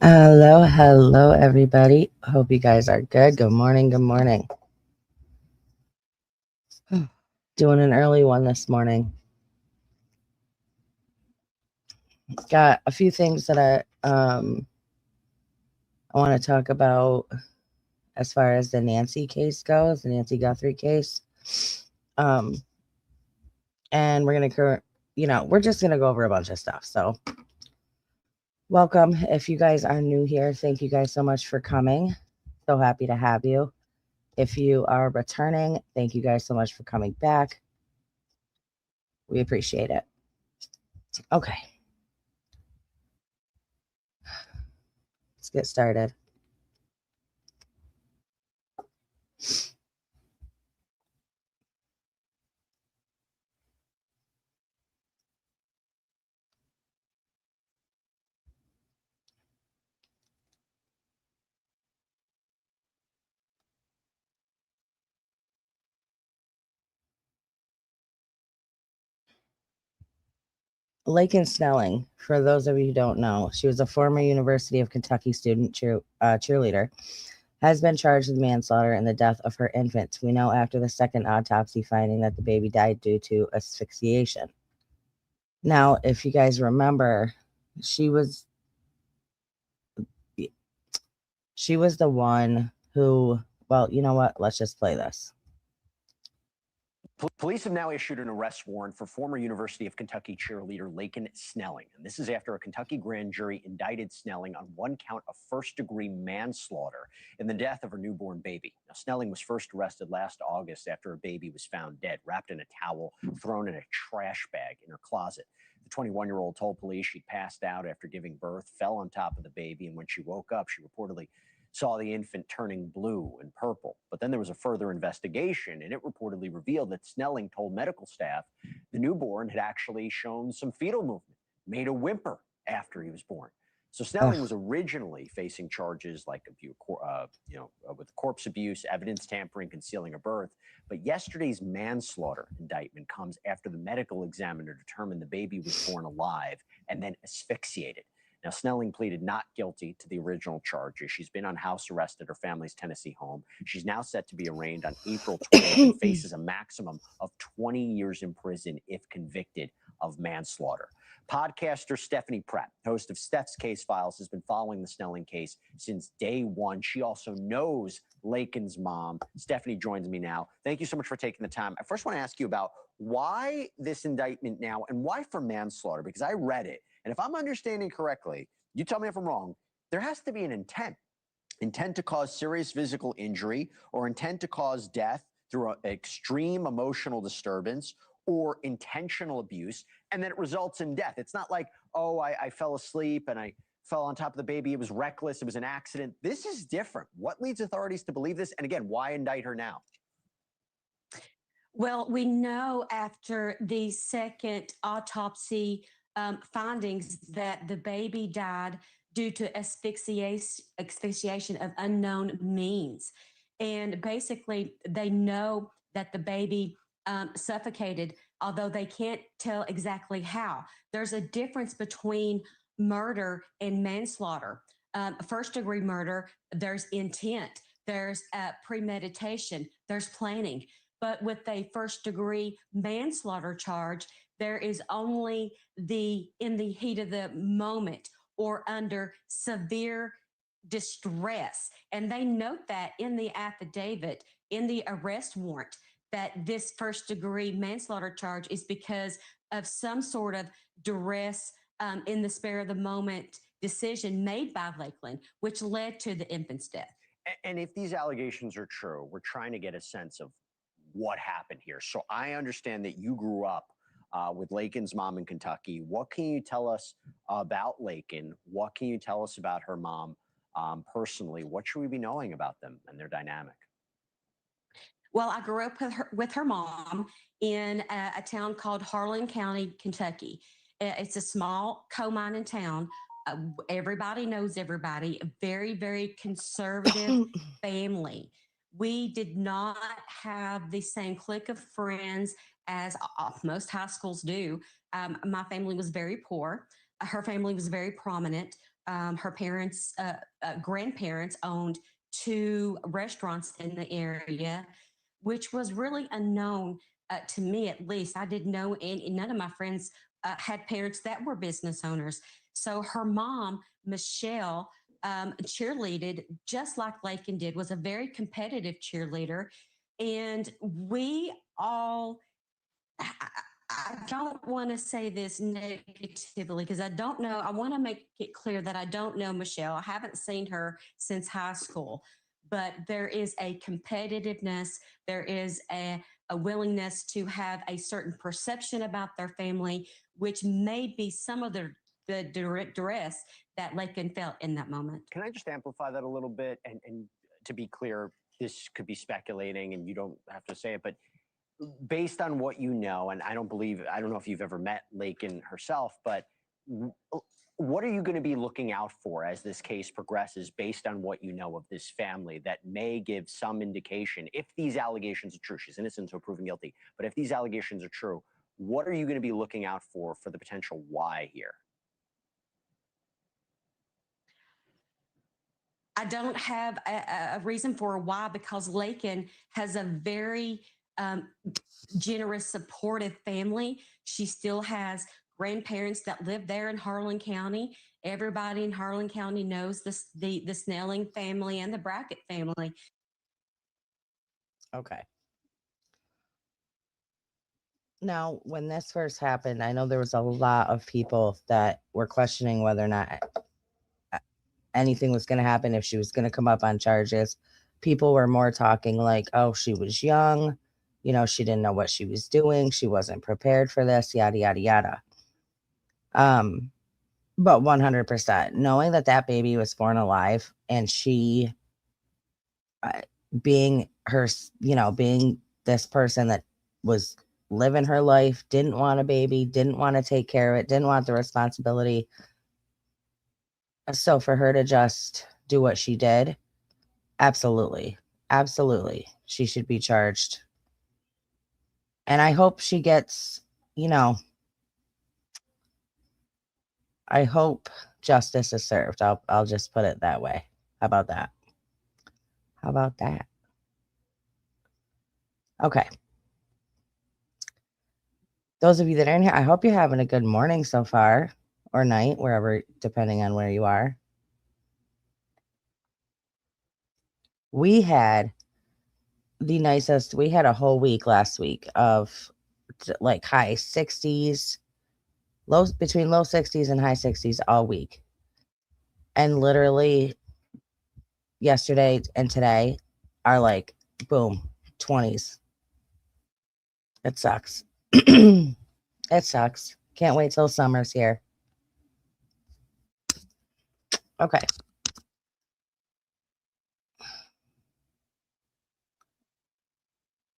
Hello, everybody. Hope you guys are good. Good morning. Good morning. Doing an early one this morning. Got a few things that I want to talk about as far as the Nancy case goes, the Nancy Guthrie case. Um, and we're just gonna go over a bunch of stuff. So, welcome. If you guys are new here, thank you guys so much for coming. So happy to have you. If you are returning, thank you guys so much for coming back. We appreciate it. Okay, let's get started. Lakin Snelling, for those of you who don't know, she was a former University of Kentucky student cheerleader, has been charged with manslaughter in the death of her infant. We know after the second autopsy finding that the baby died due to asphyxiation. Now, if you guys remember, she was the one who, well, you know what? Let's just play this. Police have now issued an arrest warrant for former University of Kentucky cheerleader Lakin Snelling. And this is after a Kentucky grand jury indicted Snelling on one count of first-degree manslaughter in the death of her newborn baby. Now, Snelling was first arrested last August after her baby was found dead, wrapped in a towel, thrown in a trash bag in her closet. The 21-year-old told police she'd passed out after giving birth, fell on top of the baby, and when she woke up, she reportedly saw the infant turning blue and purple. But then there was a further investigation, and it reportedly revealed that Snelling told medical staff the newborn had actually shown some fetal movement, made a whimper after he was born. So Snelling was originally facing charges like with corpse abuse, evidence tampering, concealing a birth. But yesterday's manslaughter indictment comes after the medical examiner determined the baby was born alive and then asphyxiated. Now, Snelling pleaded not guilty to the original charges. She's been on house arrest at her family's Tennessee home. She's now set to be arraigned on April 20th and faces a maximum of 20 years in prison if convicted of manslaughter. Podcaster Stephanie Pratt, host of Steph's Case Files, has been following the Snelling case since day one. She also knows Lakin's mom. Stephanie joins me now. Thank you so much for taking the time. I first want to ask you about why this indictment now and why for manslaughter, because I read it. And if I'm understanding correctly, you tell me if I'm wrong, there has to be an intent to cause serious physical injury or intent to cause death through an extreme emotional disturbance or intentional abuse, and then it results in death. It's not like, oh, I fell asleep and I fell on top of the baby. It was reckless. It was an accident. This is different. What leads authorities to believe this? And again, why indict her now? Well, we know after the second autopsy findings that the baby died due to asphyxiation of unknown means. And basically, they know that the baby suffocated, although they can't tell exactly how. There's a difference between murder and manslaughter. First degree murder, there's intent, there's premeditation, there's planning. But with a first degree manslaughter charge, there is only in the heat of the moment or under severe distress. And they note that in the affidavit, in the arrest warrant, that this first degree manslaughter charge is because of some sort of duress in the spare of the moment decision made by Lakeland, which led to the infant's death. And if these allegations are true, we're trying to get a sense of what happened here. So I understand that you grew up with Lakin's mom in Kentucky. What can you tell us about Lakin? What can you tell us about her mom personally? What should we be knowing about them and their dynamic? Well, I grew up with her mom in a town called Harlan County, Kentucky. It's a small coal mining town. Everybody knows everybody. A very, very conservative family. We did not have the same clique of friends as most high schools do. My family was very poor. Her family was very prominent. her parents, grandparents owned two restaurants in the area, which was really unknown to me, at least. I didn't know, and none of my friends had parents that were business owners. So her mom, Michelle, cheerleaded just like Lakin did, was a very competitive cheerleader. And we all, I don't want to say this negatively because I don't know. I want to make it clear that I don't know Michelle. I haven't seen her since high school, but there is a competitiveness. There is a willingness to have a certain perception about their family, which may be some of the duress that Lakin felt in that moment. Can I just amplify that a little bit? And to be clear, this could be speculating and you don't have to say it, but based on what you know, and I don't know if you've ever met Lakin herself, but what are you going to be looking out for as this case progresses based on what you know of this family that may give some indication, if these allegations are true? She's innocent until proven guilty, but if these allegations are true, what are you going to be looking out for the potential why here? I don't have a reason for why, because Lakin has a very generous, supportive family. She still has grandparents that live there in Harlan County. Everybody in Harlan County knows the Snelling family and the Brackett family. Okay. Now, when this first happened, I know there was a lot of people that were questioning whether or not anything was going to happen, if she was going to come up on charges. People were more talking like, oh, she was young, she didn't know what she was doing, she wasn't prepared for this, yada yada yada. But 100%, knowing that baby was born alive, and she being her, being this person that was living her life, didn't want a baby, didn't want to take care of it, didn't want the responsibility. So for her to just do what she did, absolutely, she should be charged. And I hope she gets, I hope justice is served. I'll just put it that way. How about that? Okay. Those of you that are in here, I hope you're having a good morning so far, or night, wherever, depending on where you are. We had a whole week last week of like high 60s, between low 60s and high 60s all week. And literally yesterday and today are like, boom, 20s. It sucks. It sucks. Can't wait till summer's here. Okay.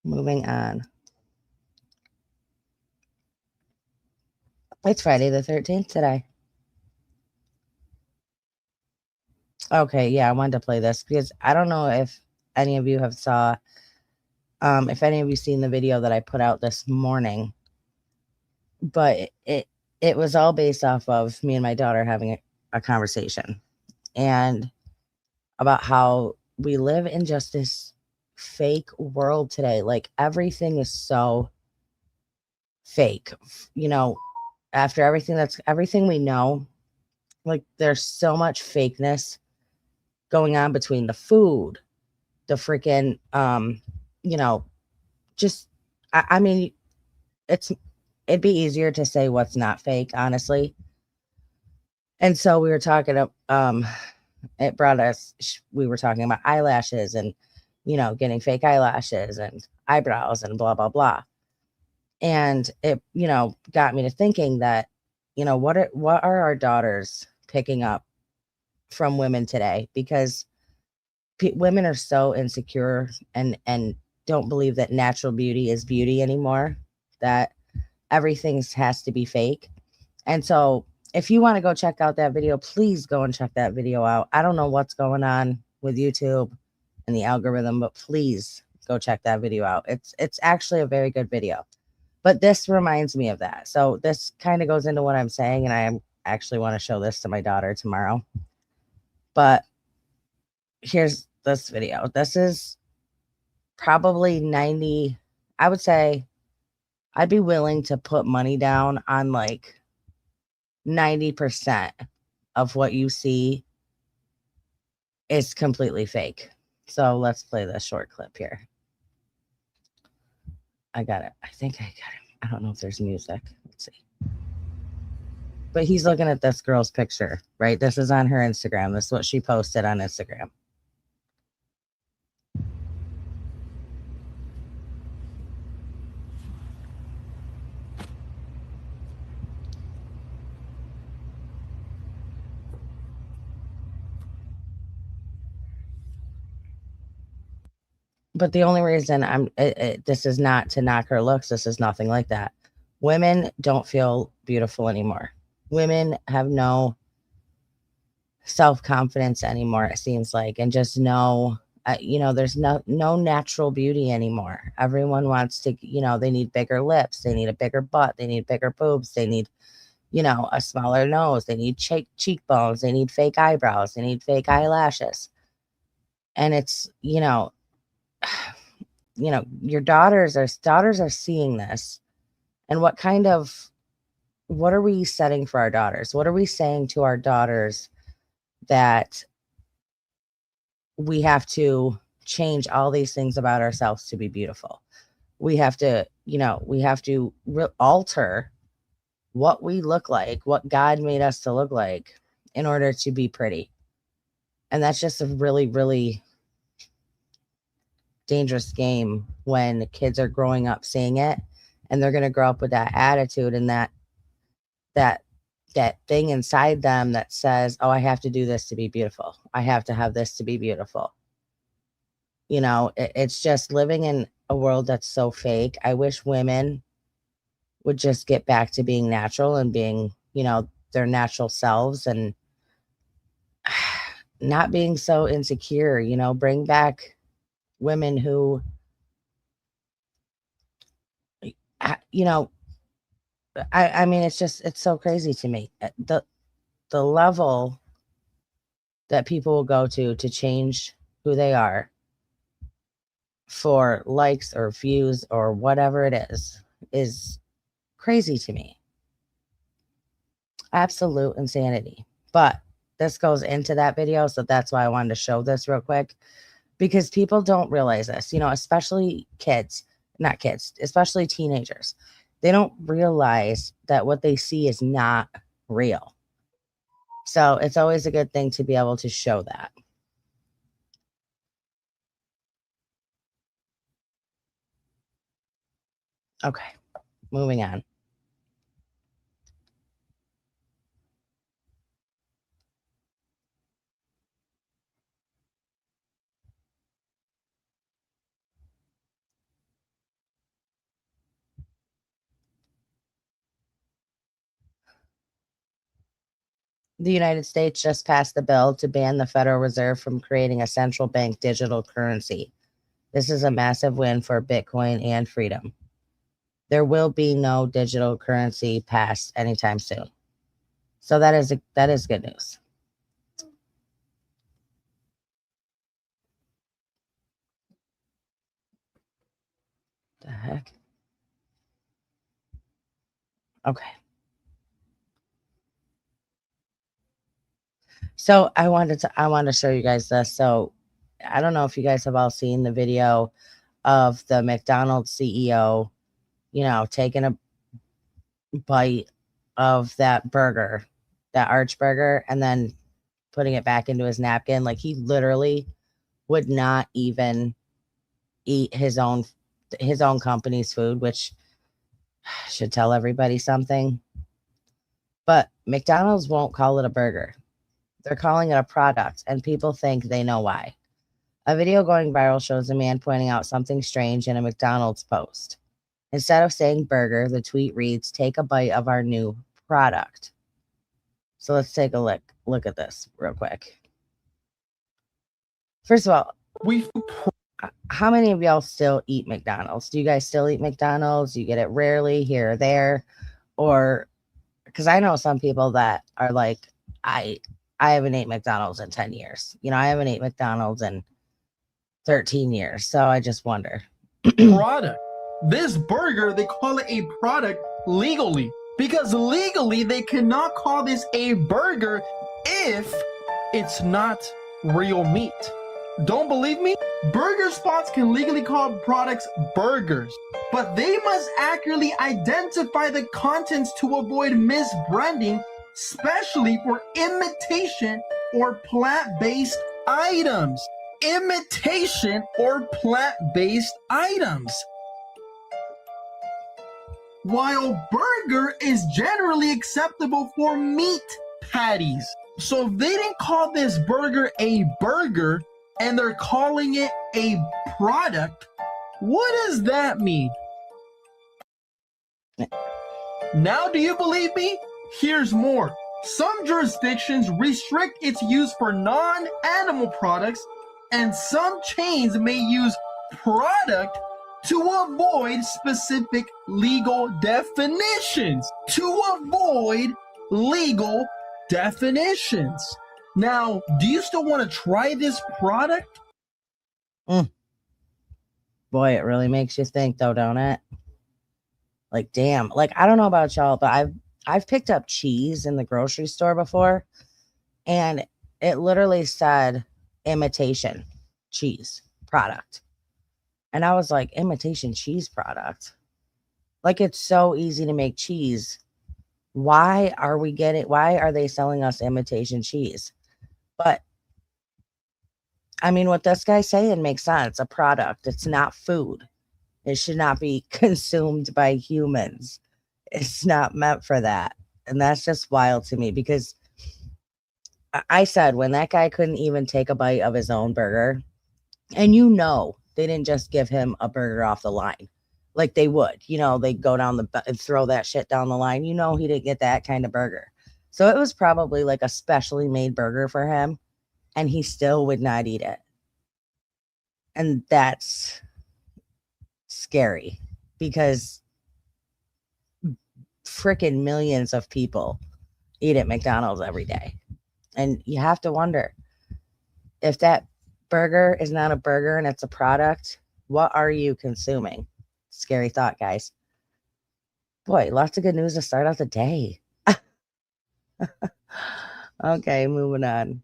Moving on. It's Friday the 13th today. Okay, yeah, I wanted to play this because I don't know if any of you have if any of you seen the video that I put out this morning, but it was all based off of me and my daughter having a conversation, and about how we live in just this fake world today. Like, everything is so fake, after everything we know, like, there's so much fakeness going on between the food, the freaking, just, I mean, it'd be easier to say what's not fake, honestly. And so we were talking, we were talking about eyelashes and, getting fake eyelashes and eyebrows and blah, blah, blah. And it, got me to thinking that, what are our daughters picking up from women today? Because women are so insecure and don't believe that natural beauty is beauty anymore, that everything has to be fake. And so if you want to go check out that video, please go and check that video out. I don't know what's going on with YouTube and the algorithm, but please go check that video out. It's actually a very good video. But this reminds me of that. So this kind of goes into what I'm saying, and actually want to show this to my daughter tomorrow. But here's this video. This is probably 90, I would say I'd be willing to put money down on like 90% of what you see is completely fake. So let's play this short clip here. I got it. I think I got it. I don't know if there's music. Let's see. But he's looking at this girl's picture, right? This is on her Instagram. This is what she posted on Instagram. But the only reason this is not to knock her looks. This is nothing like that. Women don't feel beautiful anymore. Women have no self-confidence anymore, it seems like, and just no, there's no natural beauty anymore. Everyone wants to, they need bigger lips, they need a bigger butt, they need bigger boobs, they need, a smaller nose, they need cheekbones, they need fake eyebrows, they need fake eyelashes. And it's, your daughters are seeing this. And what are we setting for our daughters? What are we saying to our daughters that we have to change all these things about ourselves to be beautiful? We have to, alter what we look like, what God made us to look like in order to be pretty. And that's just a really, really dangerous game when kids are growing up seeing it, and they're going to grow up with that attitude and that thing inside them that says, oh, I have to do this to be beautiful. I have to have this to be beautiful. It's just living in a world that's so fake. I wish women would just get back to being natural and being, their natural selves, and not being so insecure, bring back women who, I mean, it's so crazy to me. The level that people will go to change who they are for likes or views or whatever it is crazy to me. Absolute insanity. But this goes into that video, so that's why I wanted to show this real quick, because people don't realize this, especially especially teenagers. They don't realize that what they see is not real. So it's always a good thing to be able to show that. Okay, moving on. The United States just passed the bill to ban the Federal Reserve from creating a central bank digital currency. This is a massive win for Bitcoin and freedom. There will be no digital currency passed anytime soon. So that is good news. The heck? Okay. So I want to show you guys this. So I don't know if you guys have all seen the video of the McDonald's CEO, taking a bite of that burger, that arch burger, and then putting it back into his napkin. Like, he literally would not even eat his own company's food, which should tell everybody something. But McDonald's won't call it a burger. They're calling it a product, and people think they know why. A video going viral shows a man pointing out something strange in a McDonald's post. Instead of saying burger, the tweet reads, "Take a bite of our new product." So let's take a look at this real quick. First of all, how many of y'all still eat McDonald's? Do you guys still eat McDonald's? You get it rarely here or there? because I know some people that are like, I haven't ate McDonald's in 10 years. You know, I haven't ate McDonald's in 13 years. So I just wonder. Product. This burger, they call it a product legally. Because legally, they cannot call this a burger if it's not real meat. Don't believe me? Burger spots can legally call products burgers, but they must accurately identify the contents to avoid misbranding, especially for imitation or plant-based items. Imitation or plant-based items. While burger is generally acceptable for meat patties. So if they didn't call this burger a burger and they're calling it a product, what does that mean? Now, do you believe me? Here's more. Some jurisdictions restrict its use for non-animal products, and some chains may use product to avoid specific legal definitions. To avoid legal definitions. Now, do you still want to try this product? Boy, it really makes you think though, don't it? Like, damn. Like, I don't know about y'all, but I've picked up cheese in the grocery store before, and it literally said imitation cheese product. And I was like, imitation cheese product? Like, it's so easy to make cheese. Why are they selling us imitation cheese? But I mean, what this guy's saying makes sense. A product, it's not food. It should not be consumed by humans. It's not meant for that. And that's just wild to me because I said when that guy couldn't even take a bite of his own burger, and you know, they didn't just give him a burger off the line like they would. You know, they go down and throw that shit down the line. You know, he didn't get that kind of burger. So it was probably like a specially made burger for him, and he still would not eat it. And that's scary because freaking millions of people eat at McDonald's every day. And you have to wonder if that burger is not a burger and it's a product, what are you consuming? Scary thought, guys. Boy, lots of good news to start out the day. Okay, moving on.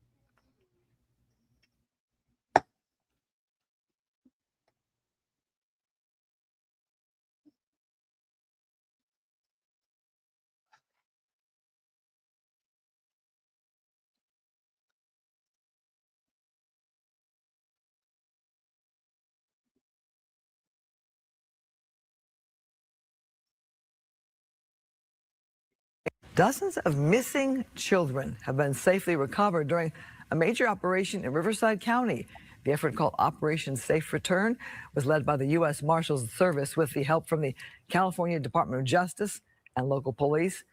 Dozens of missing children have been safely recovered during a major operation in Riverside County. The effort, called Operation Safe Return, was led by the U.S. Marshals Service with the help from the California Department of Justice and local police.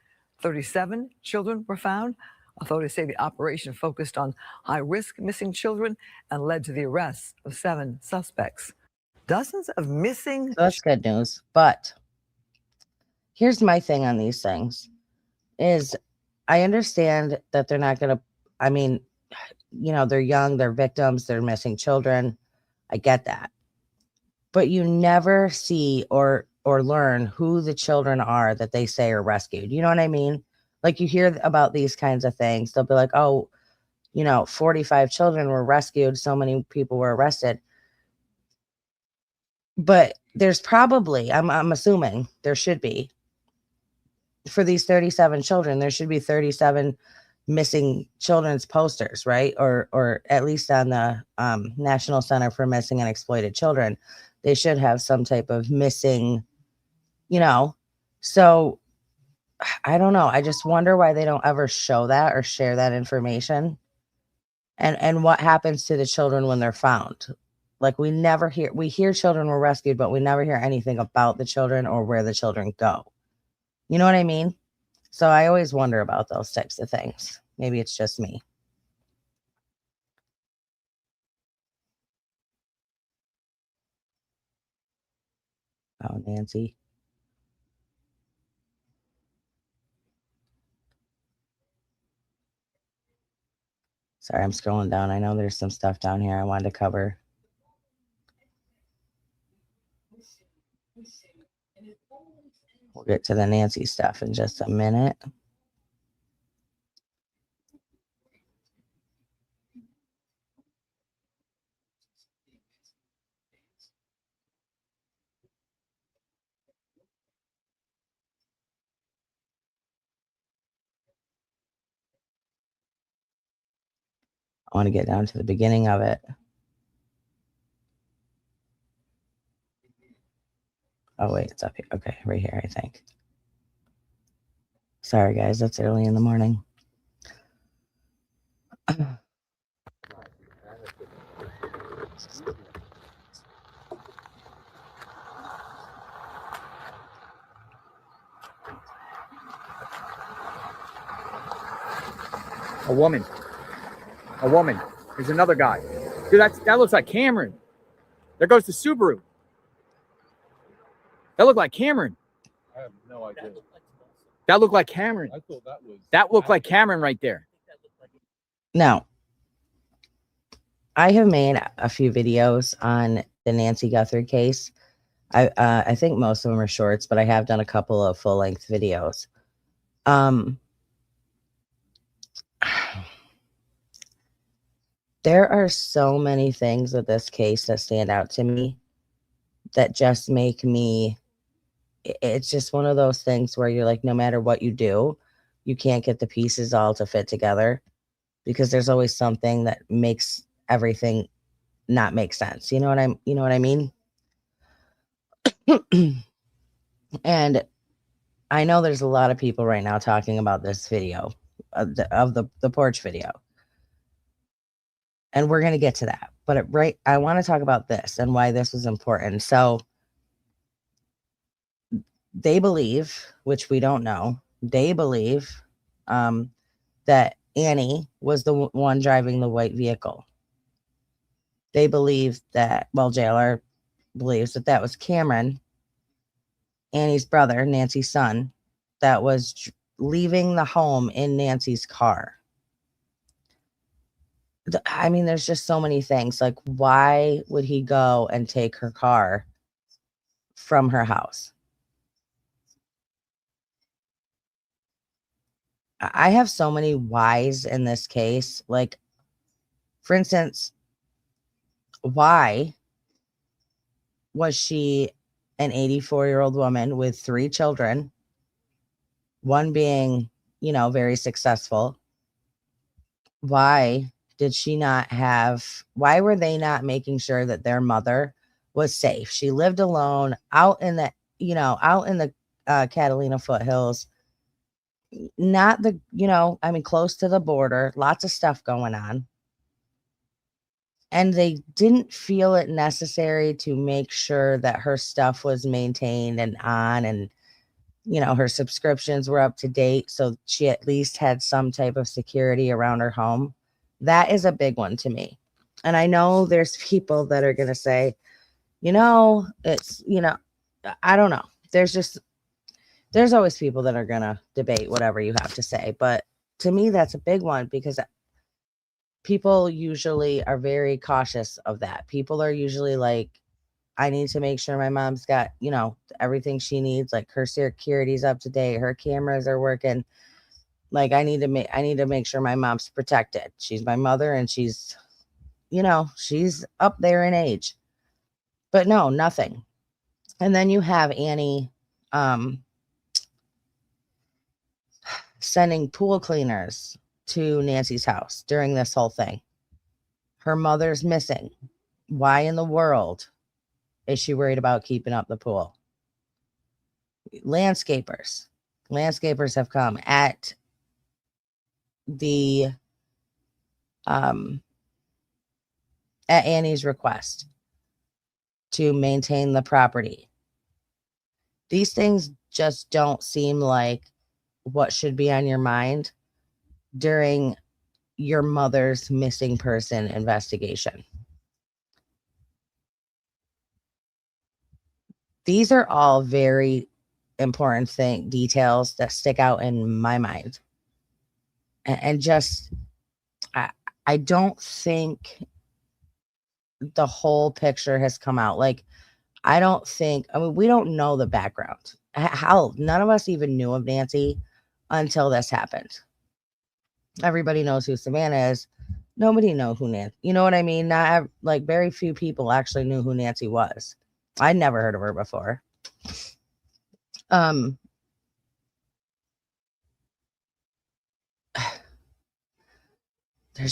37 children were found. Authorities say the operation focused on high-risk missing children and led to the arrests of 7 suspects. Dozens of missing... So that's good news. But here's my thing on these things is I understand that they're not going to, I mean, you know, they're young, they're victims, they're missing children. I get that. But you never see or learn who the children are that they say are rescued. You know what I mean? Like you hear about these kinds of things. They'll be like, oh, you know, 45 children were rescued. So many people were arrested. But there's probably, I'm assuming there should be, for these 37 children, there should be 37 missing children's posters, right? Or at least on the National Center for Missing and Exploited Children, they should have some type of missing, you know. So I don't know. I just wonder why they don't ever show that or share that information. And what happens to the children when they're found. Like we hear children were rescued, but we never hear anything about the children or where the children go. You know what I mean? So I always wonder about those types of things. Maybe it's just me. Oh, Nancy. Sorry, I'm scrolling down. I know there's some stuff down here I wanted to cover. We'll get to the Nancy stuff in just a minute. I want to get down to the beginning of it. Oh, wait, it's up here. Okay, right here, I think. Sorry, guys, that's early in the morning. A woman. There's another guy. Dude, that looks like Cameron. There goes the Subaru. That looked like Cameron. I have no idea. That looked like Cameron. I thought that was. That looked like Cameron right there. Now, I have made a few videos on the Nancy Guthrie case. I think most of them are shorts, but I have done a couple of full-length videos. There are so many things with this case that stand out to me that just make me, it's just one of those things where you're like, no matter what you do, you can't get the pieces all to fit together because there's always something that makes everything not make sense. You know what I mean? And I know there's a lot of people right now talking about this video of the porch video. And we're going to get to that. But I want to talk about this and why this was important. So they believe, which we don't know, they believe that Annie was the one driving the white vehicle. They believe that, well, jailer believes that was Cameron, Annie's brother, Nancy's son, that was leaving the home in Nancy's car. I mean, there's just so many things. Like, why would he go and take her car from her house? I have so many whys in this case. Like, for instance, why was she an 84-year-old woman with 3 children, one being, very successful? Why did she not have, why were they not making sure that their mother was safe? She lived alone out in the Catalina foothills, not close to the border, lots of stuff going on. And they didn't feel it necessary to make sure that her stuff was maintained and on, and, her subscriptions were up to date. So she at least had some type of security around her home. That is a big one to me. And I know there's people that are going to say, it's, I don't know. There's always people that are going to debate whatever you have to say. But to me, that's a big one because people usually are very cautious of that. People are usually like, I need to make sure my mom's got, everything she needs. Like, her security's up to date. Her cameras are working. Like, I need to make sure my mom's protected. She's my mother and she's, she's up there in age. But no, nothing. And then you have Annie sending pool cleaners to Nancy's house during this whole thing. Her mother's missing. Why in the world is she worried about keeping up the pool? Landscapers have come at the at Annie's request to maintain the property. These things just don't seem like what should be on your mind during your mother's missing person investigation. These are all very important details that stick out in my mind. And just, I don't think the whole picture has come out. Like, I mean, we don't know the background. How none of us even knew of Nancy until this happened. Everybody knows who Savannah is. Nobody know who Nancy. You know what I mean? Not like very few people actually knew who Nancy was. I'd never heard of her before. There's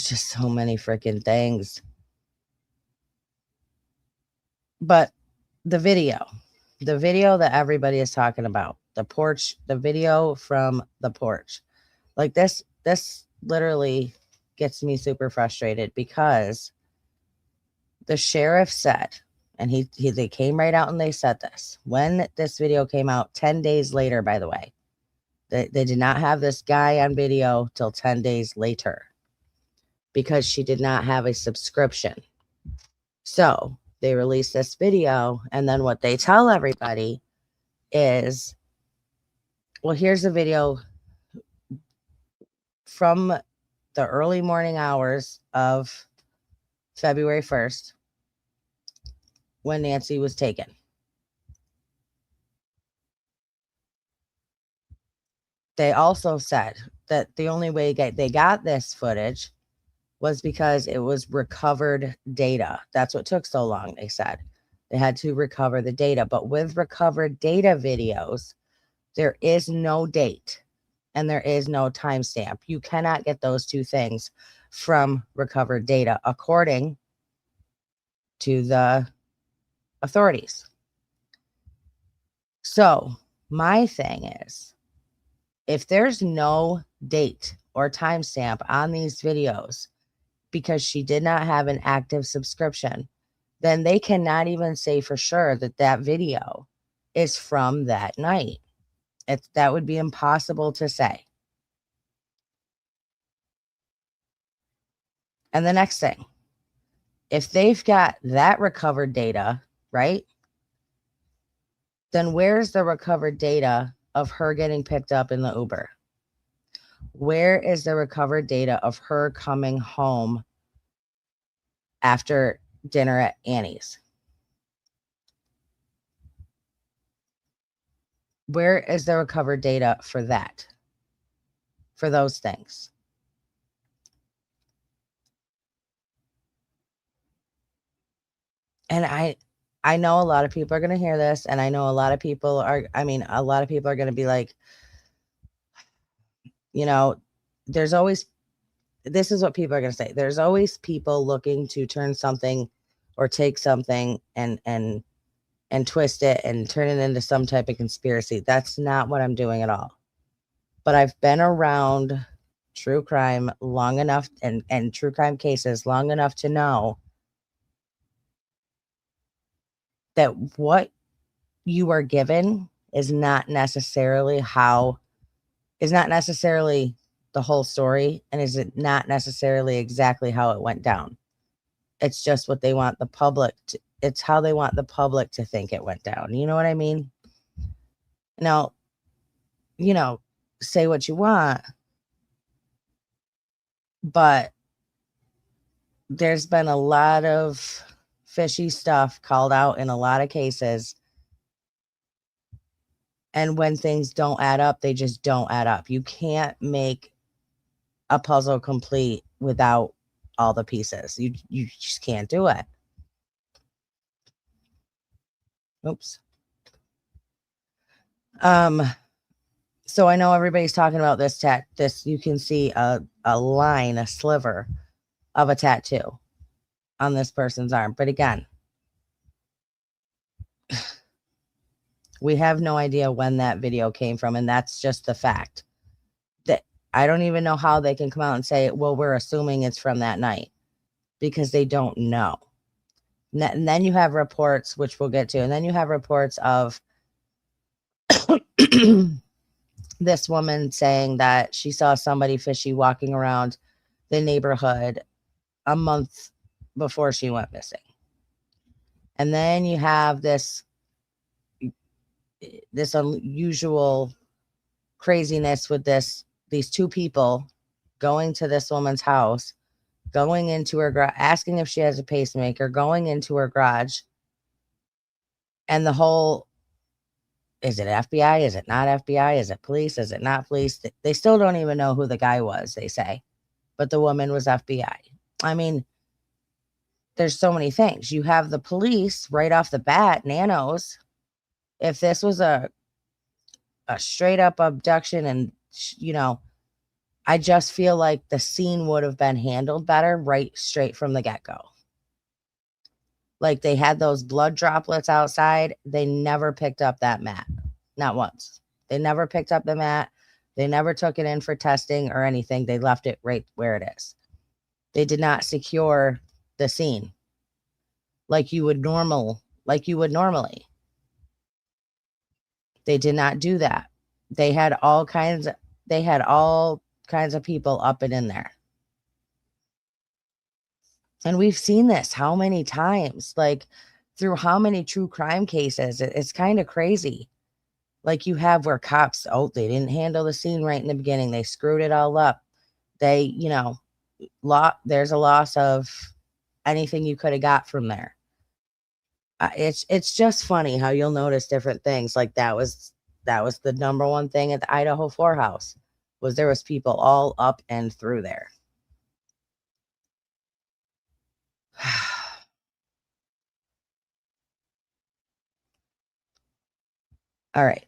just so many freaking things. But the video that everybody is talking about, the video from the porch, like this literally gets me super frustrated because the sheriff said, and they came right out and they said this when this video came out 10 days later, by the way, they did not have this guy on video till 10 days later because she did not have a subscription. So they release this video, and then what they tell everybody is, well, here's a video from the early morning hours of February 1st when Nancy was taken. They also said that the only way they got this footage was because it was recovered data. That's what took so long, they said. They had to recover the data. But with recovered data videos, there is no date and there is no timestamp. You cannot get those two things from recovered data, according to the authorities. So my thing is, if there's no date or timestamp on these videos because she did not have an active subscription, then they cannot even say for sure that that video is from that night. That would be impossible to say. And the next thing, if they've got that recovered data, right, then where's the recovered data of her getting picked up in the Uber? Where is the recovered data of her coming home after dinner at Annie's? Where is the recovered data for that? For those things? And I know a lot of people are going to hear this, and I know a lot of people are going to be like, you know, there's always, this is what people are going to say. There's always people looking to turn something or take something and twist it and turn it into some type of conspiracy. That's not what I'm doing at all. But I've been around true crime long enough and true crime cases long enough to know that what you are given is not necessarily the whole story, and is it not necessarily exactly how it went down. It's just what they want the public to, it's how they want the public to think it went down. You know what I mean? Now, say what you want, but there's been a lot of fishy stuff called out in a lot of cases. And when things don't add up, they just don't add up. You can't make a puzzle complete without all the pieces. You just can't do it. Oops. So I know everybody's talking about this you can see a line, a sliver of a tattoo on this person's arm. But again, we have no idea when that video came from, and that's just the fact. That I don't even know how they can come out and say, well, we're assuming it's from that night, because they don't know. And then you have reports, which we'll get to, and then you have reports of this woman saying that she saw somebody fishy walking around the neighborhood a month before she went missing. And then you have this unusual craziness with these two people going to this woman's house going into her garage, asking if she has a pacemaker, going into her garage, and the whole, is it FBI? Is it not FBI? Is it police? Is it not police? They still don't even know who the guy was, they say. But the woman was FBI. I mean, there's so many things. You have the police right off the bat, nanos. If this was a straight up abduction and, I just feel like the scene would have been handled better right straight from the get go. Like they had those blood droplets outside. They never picked up that mat. Not once. They never picked up the mat. They never took it in for testing or anything. They left it right where it is. They did not secure the scene like you would normally. They did not do that. They had all kinds of people up and in there. And we've seen this how many times, like through how many true crime cases. It's kind of crazy. Like you have where cops, they didn't handle the scene right in the beginning. They screwed it all up. They, there's a loss of anything you could have got from there. It's just funny how you'll notice different things. Like that was the number one thing at the Idaho 4 house, was there was people all up and through there. All right.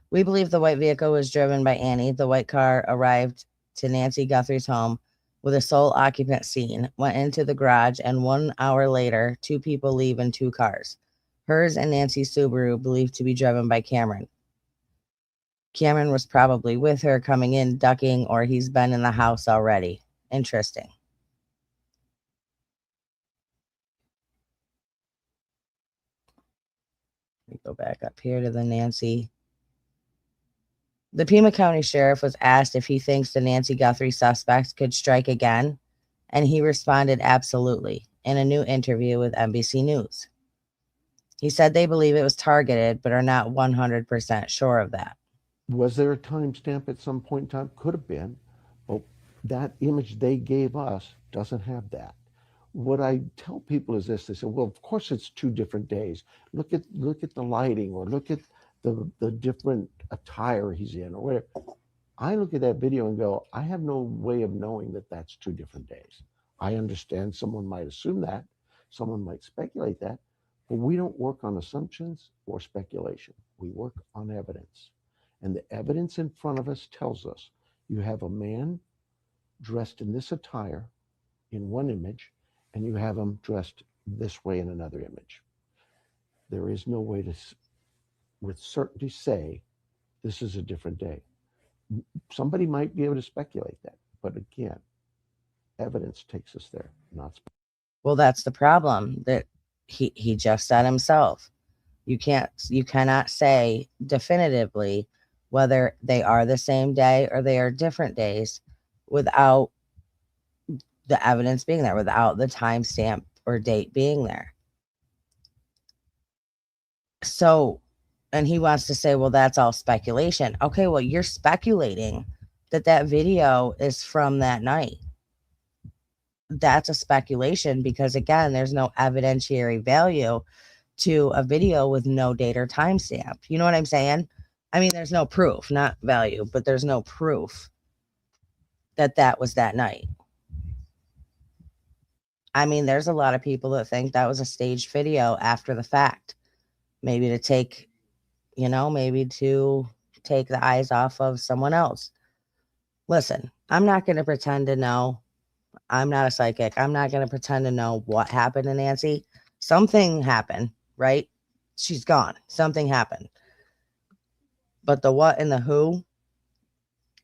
We believe the white vehicle was driven by Annie. The white car arrived to Nancy Guthrie's home with a sole occupant scene, went into the garage, and 1 hour later, 2 people leave in 2 cars. Hers and Nancy's Subaru, believed to be driven by Cameron. Cameron was probably with her, coming in, ducking, or he's been in the house already. Interesting. Let me go back up here to the Nancy. The Pima County Sheriff was asked if he thinks the Nancy Guthrie suspects could strike again, and he responded absolutely in a new interview with NBC News. He said they believe it was targeted, but are not 100% sure of that. Was there a timestamp at some point in time? Could have been, but that image they gave us doesn't have that. What I tell people is this: they say, "Well, of course it's 2 different days. Look at the lighting, or look at the different attire he's in, or whatever." I look at that video and go, I have no way of knowing that that's 2 different days. I understand someone might assume that, someone might speculate that, but we don't work on assumptions or speculation. We work on evidence. And the evidence in front of us tells us you have a man dressed in this attire in one image, and you have him dressed this way in another image. There is no way to, with certainty, say this is a different day. Somebody might be able to speculate that, but again, evidence takes us there, not. Well, that's the problem that he just said himself. You cannot say definitively whether they are the same day or they are different days without the evidence being there, without the timestamp or date being there. So, and he wants to say, well, that's all speculation. Okay, well, you're speculating that video is from that night. That's a speculation because, again, there's no evidentiary value to a video with no date or timestamp. You know what I'm saying? I mean, there's no proof, not value, but there's no proof that was that night. I mean, there's a lot of people that think that was a staged video after the fact, maybe to take the eyes off of someone else. Listen, I'm not going to pretend to know. I'm not a psychic. I'm not going to pretend to know what happened to Nancy. Something happened, right? She's gone. Something happened. But the what and the who,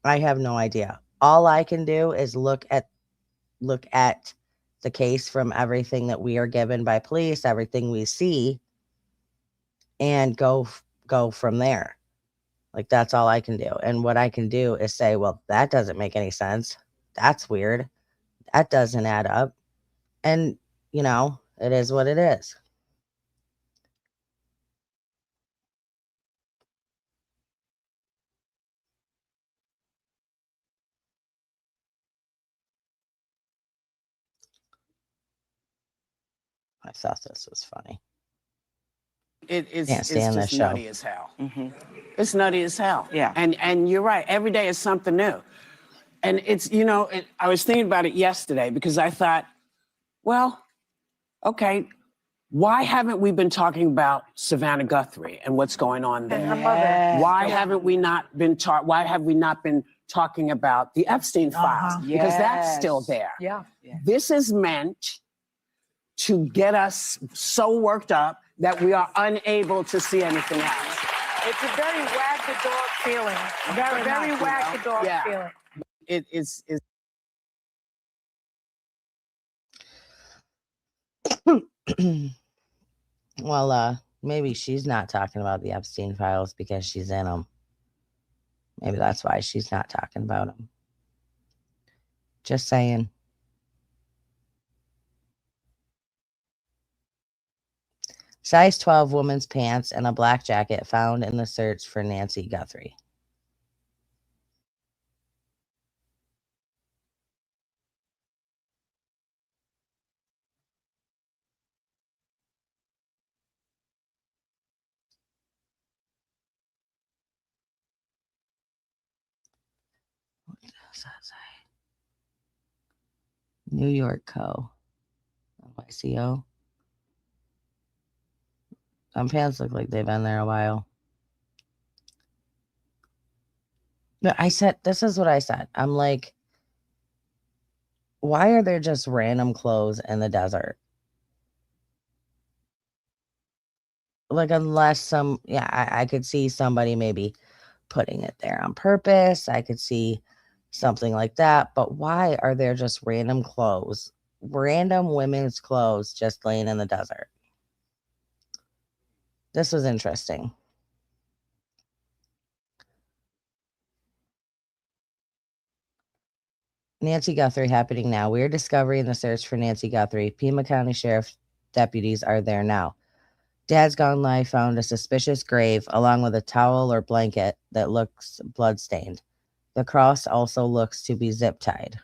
I have no idea. All I can do is look at the case from everything that we are given by police, everything we see, and go from there. Like, that's all I can do. And what I can do is say, well, that doesn't make any sense. That's weird. That doesn't add up. And, it is what it is. thought this was funny. It's Can't stand just this show. nutty as hell. It's nutty as hell. Yeah. And you're right. Every day is something new. And it's, I was thinking about it yesterday because I thought, well, okay, why haven't we been talking about Savannah Guthrie and what's going on there? And her mother. Why haven't we not been why have we not been talking about the Epstein files? Because that's still there. Yeah. This is meant to get us so worked up that we are unable to see anything else. It's a very wag the dog feeling. Very wag the dog feeling. It is. Well, maybe she's not talking about the Epstein files because she's in them. Maybe that's why she's not talking about them. Just saying. Size 12 woman's pants and a black jacket found in the search for Nancy Guthrie. What does that say? New York Co. NYCO. Some pants look like they've been there a while. No, I said, this is what I said. I'm like, why are there just random clothes in the desert? Like, unless I could see somebody maybe putting it there on purpose. I could see something like that. But why are there just random clothes, random women's clothes just laying in the desert? This was interesting. Nancy Guthrie happening now. We're discovering the search for Nancy Guthrie. Pima County Sheriff deputies are there now. Dad's Gone Live found a suspicious grave along with a towel or blanket that looks bloodstained. The cross also looks to be zip tied.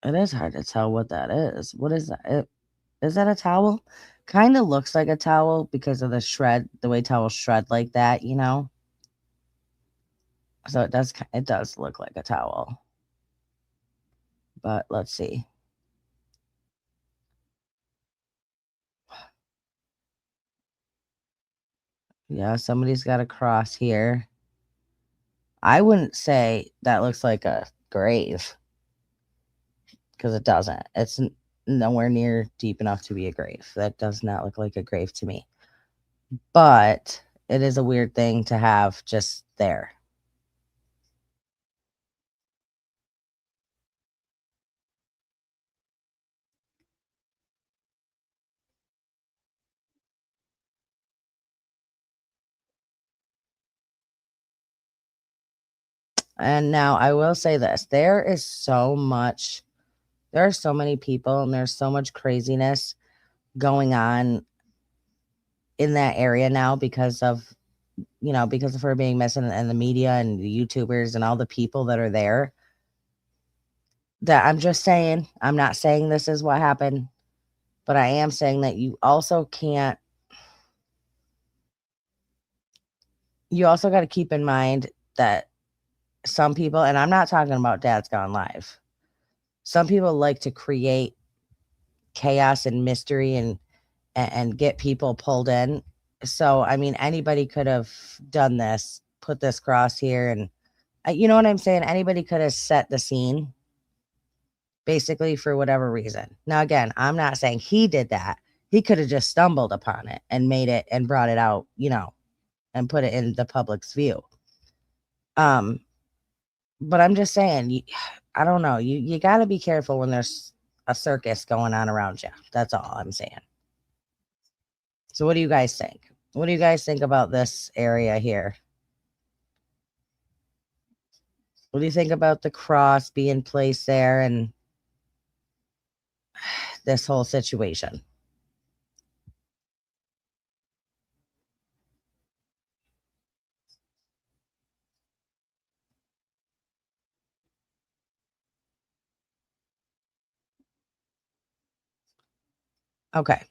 It is hard to tell what that is. What is that? Is that a towel? Kind of looks like a towel because of the shred, the way towels shred like that, you know? So it does look like a towel. But let's see. Yeah, somebody's got a cross here. I wouldn't say that looks like a grave because it doesn't. It's nowhere near deep enough to be a grave. That does not look like a grave to me. But it is a weird thing to have just there. And now I will say this, there are so many people and there's so much craziness going on in that area now because of her being missing and the media and the YouTubers and all the people that are there, that I'm just saying, I'm not saying this is what happened, but I am saying that you also got to keep in mind that some people, and I'm not talking about Dad's Gone Live, some people like to create chaos and mystery and get people pulled in. So, I mean, anybody could have done this, put this cross here, and you know what I'm saying? Anybody could have set the scene basically for whatever reason. Now, again, I'm not saying he did that. He could have just stumbled upon it and made it and brought it out, and put it in the public's view. But I'm just saying, I don't know. You got to be careful when there's a circus going on around you. That's all I'm saying. So what do you guys think? What do you guys think about this area here? What do you think about the cross being placed there and this whole situation? Okay.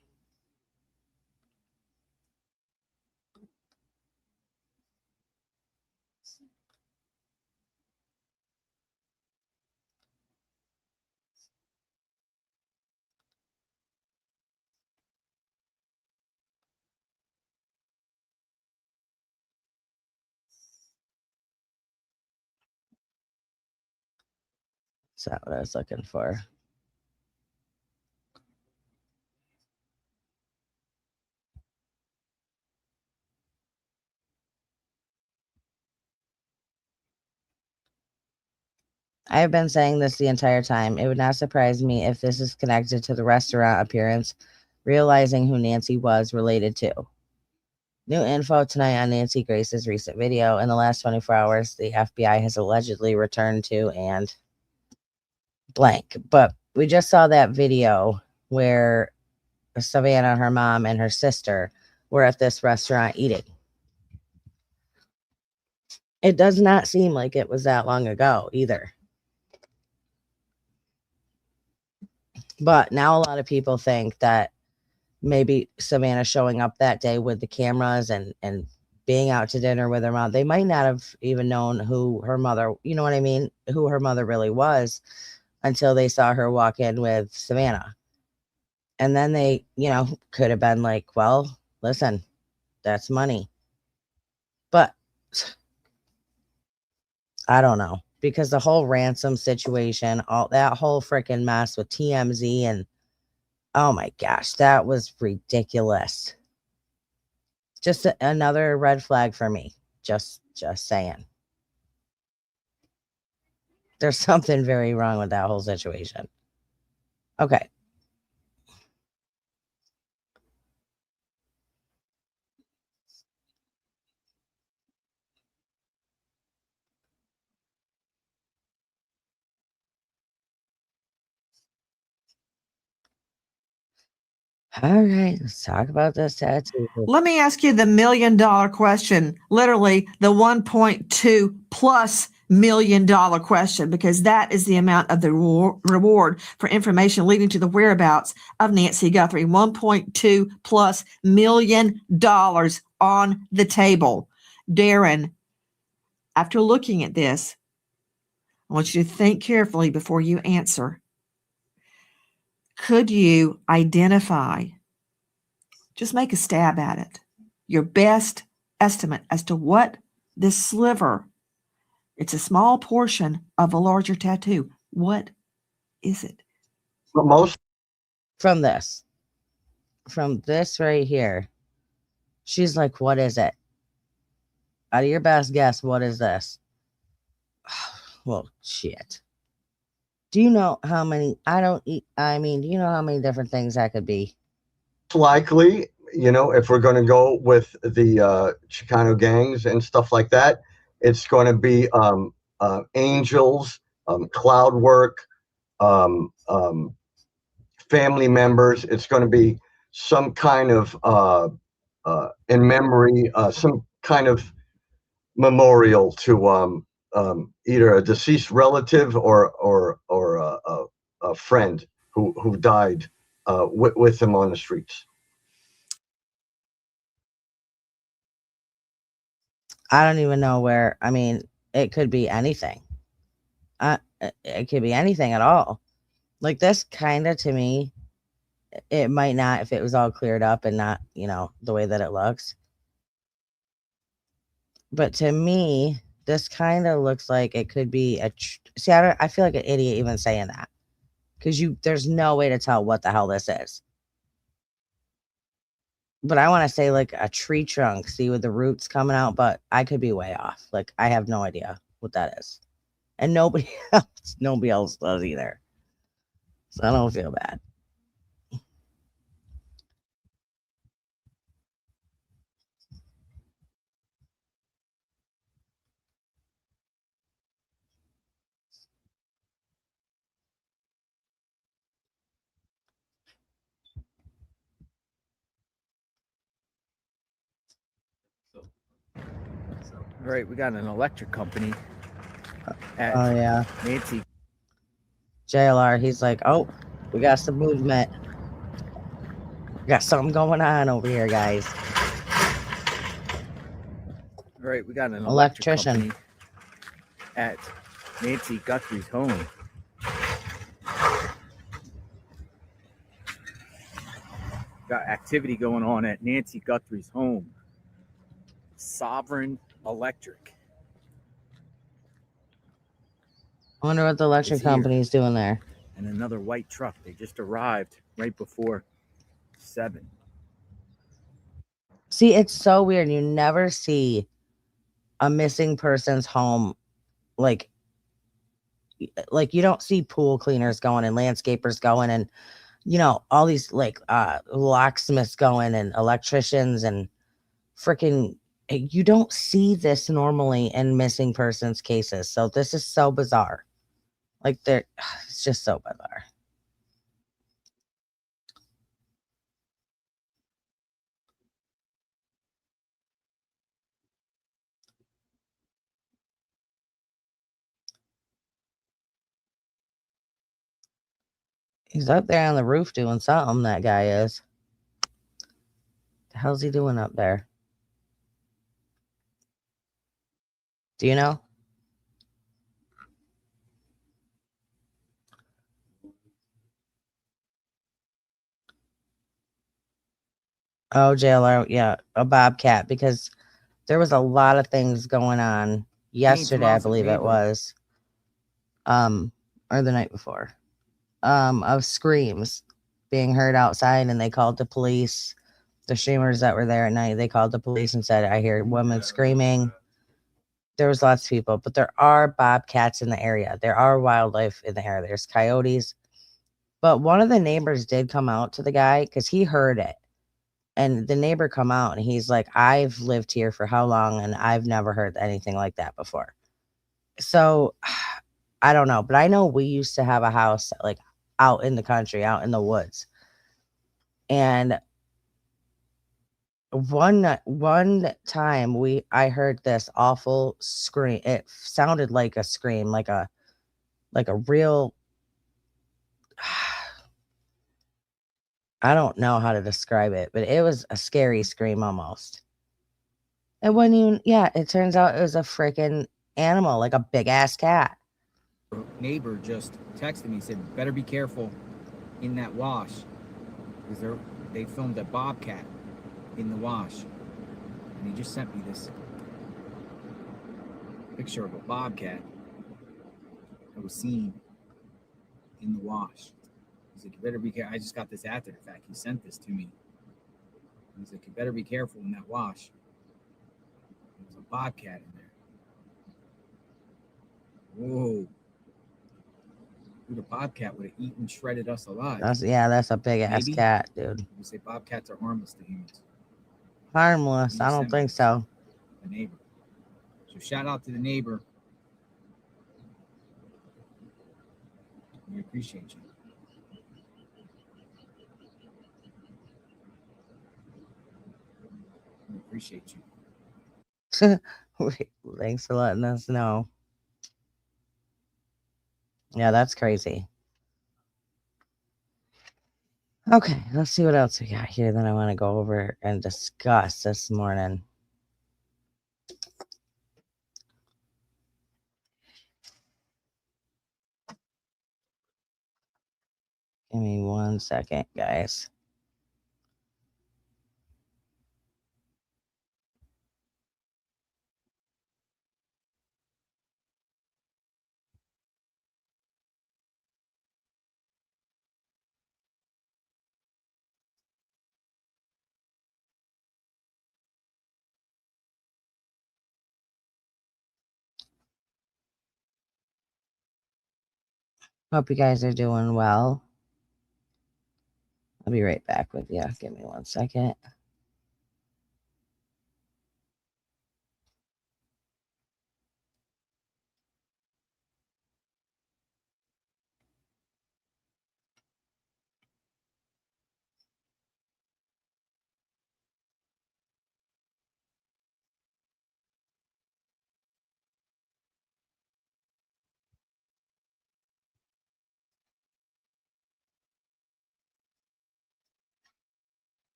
Is that what I was looking for? I have been saying this the entire time. It would not surprise me if this is connected to the restaurant appearance, realizing who Nancy was related to. New info tonight on Nancy Grace's recent video. In the last 24 hours, the FBI has allegedly returned to and blank. But we just saw that video where Savannah, her mom, and her sister were at this restaurant eating. It does not seem like it was that long ago either. But now a lot of people think that maybe Savannah showing up that day with the cameras and being out to dinner with her mom, they might not have even known who her mother, you know what I mean, who her mother really was until they saw her walk in with Savannah. And then they, could have been like, well, listen, that's money. But I don't know, because the whole ransom situation, all that whole freaking mess with TMZ, and oh my gosh, that was ridiculous. Just another red flag for me. Just saying. There's something very wrong with that whole situation. Okay. All right, let's talk about this tattoo. Let me ask you the $1 million question, literally the 1.2 plus $1 million question, because that is the amount of the reward for information leading to the whereabouts of Nancy Guthrie. 1.2 plus $1 million on the table. Darren, after looking at this, I want you to think carefully before you answer. Could you identify, just make a stab at it, your best estimate as to what this sliver, it's a small portion of a larger tattoo. What is it? But most From this right here, she's like, what is it? Out of your best guess, what is this? Well, shit. Do you know how many? Do you know how many different things that could be? likely, if we're going to go with the Chicano gangs and stuff like that, it's going to be angels, cloud work, family members. It's going to be some kind of in memory, some kind of memorial to either a deceased relative or a friend who died with him on the streets. I don't even know where. I mean, it could be anything. It could be anything at all. Like this kind of, to me, it might not if it was all cleared up and not, the way that it looks. But to me, this kind of looks like it could be see, I feel like an idiot even saying that, because there's no way to tell what the hell this is. But I want to say like a tree trunk, see, with the roots coming out, but I could be way off. Like I have no idea what that is. And nobody else does either. So I don't feel bad. All right, we got an electric company. Oh yeah. Nancy. JLR, he's like, oh, we got some movement. Got something going on over here, guys. All right, we got an Electrician. electric company at Nancy Guthrie's home. Got activity going on at Nancy Guthrie's home. Sovereign Electric. I wonder what the electric It's here. company is doing there. And another white truck. They just arrived right before 7. See, it's so weird. You never see a missing person's home like you don't see pool cleaners going and landscapers going and all these like locksmiths going and electricians and freaking you don't see this normally in missing persons cases. So this is so bizarre. Like it's just so bizarre. He's up there on the roof doing something, that guy is. The hell's he doing up there? Do you know? Oh, jailer, yeah, a bobcat, because there was a lot of things going on yesterday, I believe it was, or the night before, of screams being heard outside, and they called the police. The streamers that were there at night, they called the police and said, I hear women screaming. There was lots of people, but there are bobcats in the area. There are wildlife in the area. There's coyotes. But one of the neighbors did come out to the guy because he heard it. And the neighbor come out and he's like, I've lived here for how long and I've never heard anything like that before. So I don't know, but I know we used to have a house like out in the country, out in the woods. And one time I heard this awful scream. It sounded like a scream, like a real I don't know how to describe it, but it was a scary scream almost. It wasn't even, yeah, it turns out it was a freaking animal, like a big ass cat. Neighbor just texted me, said, better be careful in that wash. Because they filmed a bobcat in the wash. And he just sent me this picture of a bobcat that was seen in the wash. He's like, you better be careful. I just got this after the fact. He sent this to me. He's like, you better be careful in that wash. There's a bobcat in there. Whoa. Dude, a bobcat would have eaten, shredded us alive. That's a big ass cat, dude. You say bobcats are harmless to humans. Harmless? I don't think so. The neighbor. So shout out to the neighbor. We appreciate you. We appreciate you. Thanks for letting us know. Yeah, that's crazy. Okay, let's see what else we got here that I want to go over and discuss this morning. Give me 1 second, guys. Hope you guys are doing well. I'll be right back with you. Give me 1 second.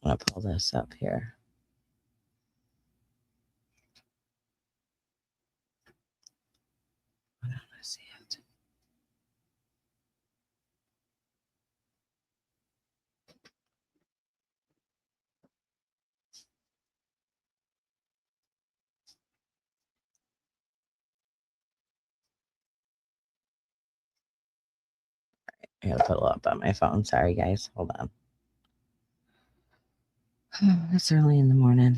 I'm gonna pull this up here. I don't see it. I gotta pull it up on my phone. Sorry, guys. Hold on. It's early in the morning.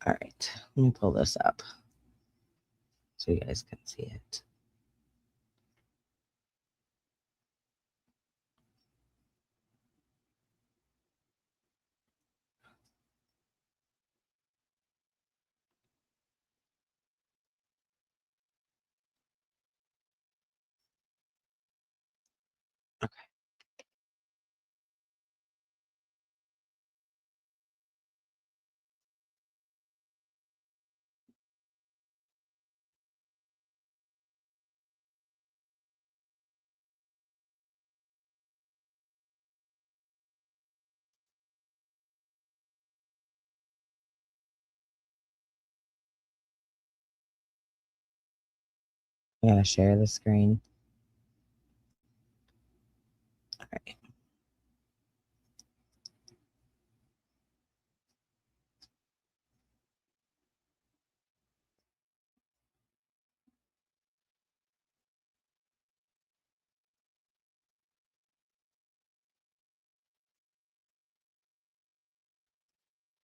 All right, let me pull this up so you guys can see it. Okay. I'm gonna share the screen. All right.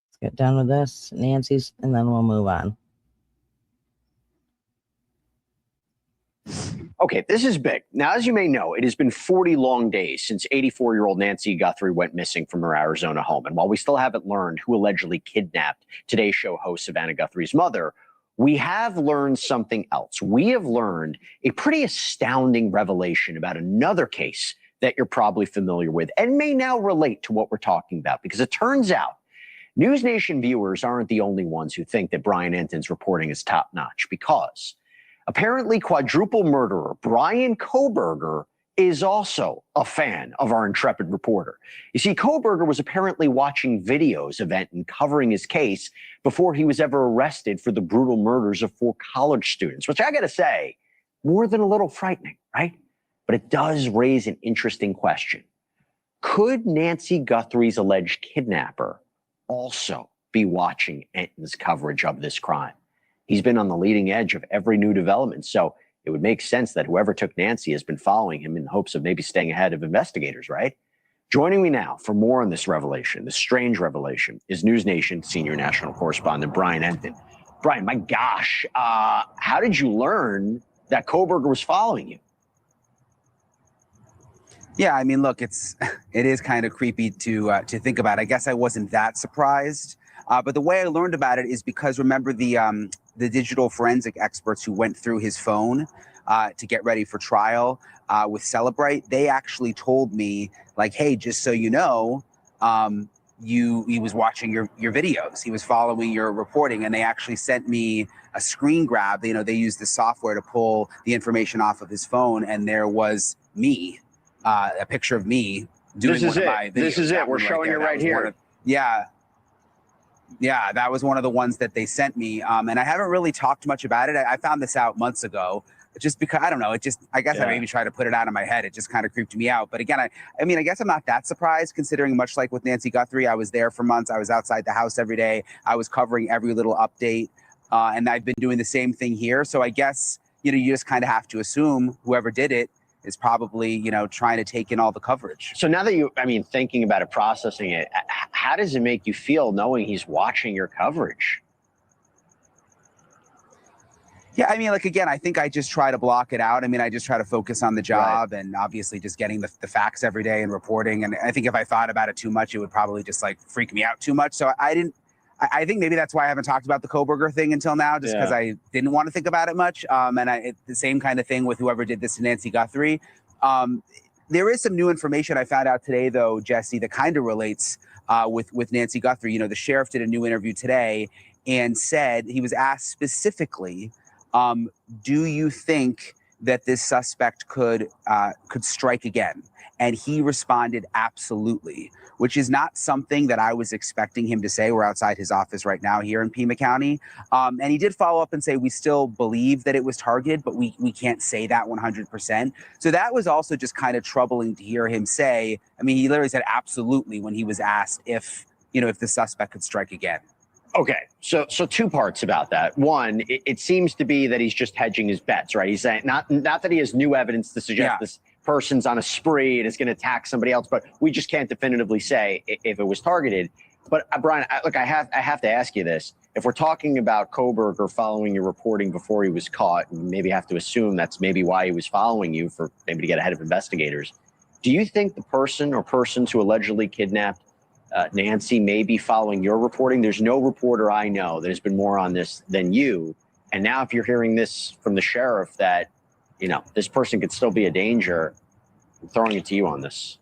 Let's get done with this, Nancy's, and then we'll move on. Okay, this is big. Now, as you may know, it has been 40 long days since 84-year-old Nancy Guthrie went missing from her Arizona home. And while we still haven't learned who allegedly kidnapped Today's Show host Savannah Guthrie's mother, we have learned something else. We have learned a pretty astounding revelation about another case that you're probably familiar with and may now relate to what we're talking about, because it turns out News Nation viewers aren't the only ones who think that Brian Enton's reporting is top-notch, because apparently quadruple murderer Brian Kohberger is also a fan of our intrepid reporter. You see, Kohberger was apparently watching videos of Enton covering his case before he was ever arrested for the brutal murders of 4 college students, which I gotta say, more than a little frightening, right? But it does raise an interesting question. Could Nancy Guthrie's alleged kidnapper also be watching Enton's coverage of this crime? He's been on the leading edge of every new development, so it would make sense that whoever took Nancy has been following him in hopes of maybe staying ahead of investigators, right? Joining me now for more on this revelation, this strange revelation, is News Nation senior national correspondent Brian Enton. Brian, my gosh, how did you learn that Kohberger was following you? Yeah, I mean, look, it is kind of creepy to think about. I guess I wasn't that surprised, but the way I learned about it is because, remember, the digital forensic experts who went through his phone to get ready for trial with Celebrate, they actually told me, like, hey, just so you know, he was watching your videos, he was following your reporting, and they actually sent me a screen grab. You know, they used the software to pull the information off of his phone, and there was me. A picture of me doing one of my videos. This is it. We're showing it right here. Yeah, that was one of the ones that they sent me. And I haven't really talked much about it. I found this out months ago, just because, I don't know, I guess I maybe tried to put it out of my head. It just kind of creeped me out. But again, I mean, I guess I'm not that surprised, considering, much like with Nancy Guthrie, I was there for months. I was outside the house every day. I was covering every little update. And I've been doing the same thing here. So I guess, you just kind of have to assume whoever did it is probably, trying to take in all the coverage. So now that thinking about it, processing it, how does it make you feel knowing he's watching your coverage? Yeah, I mean, again, I think I just try to block it out. I mean, I just try to focus on the job and obviously just getting the facts every day and reporting. And I think if I thought about it too much, it would probably just freak me out too much. So I think maybe that's why I haven't talked about the Kohberger thing until now, just because I didn't want to think about it much. And it's the same kind of thing with whoever did this to Nancy Guthrie. There is some new information I found out today, though, Jesse, that kind of relates with Nancy Guthrie. The sheriff did a new interview today and said, he was asked specifically, do you think that this suspect could strike again. And he responded, absolutely, which is not something that I was expecting him to say. We're outside his office right now here in Pima County. And he did follow up and say, we still believe that it was targeted, but we can't say that 100%. So that was also just kind of troubling to hear him say. I mean, he literally said absolutely when he was asked if the suspect could strike again. Okay, so two parts about that. One, it seems to be that he's just hedging his bets, right? He's saying not that he has new evidence to suggest this person's on a spree and is going to attack somebody else, but we just can't definitively say if it was targeted. But Brian, I have to ask you this: if we're talking about Kohberger following your reporting before he was caught, and maybe have to assume that's maybe why he was following you, for maybe to get ahead of investigators. Do you think the person or persons who allegedly kidnapped Nancy may be following your reporting? There's no reporter I know that has been more on this than you. And now if you're hearing this from the sheriff that, this person could still be a danger, I'm throwing it to you on this.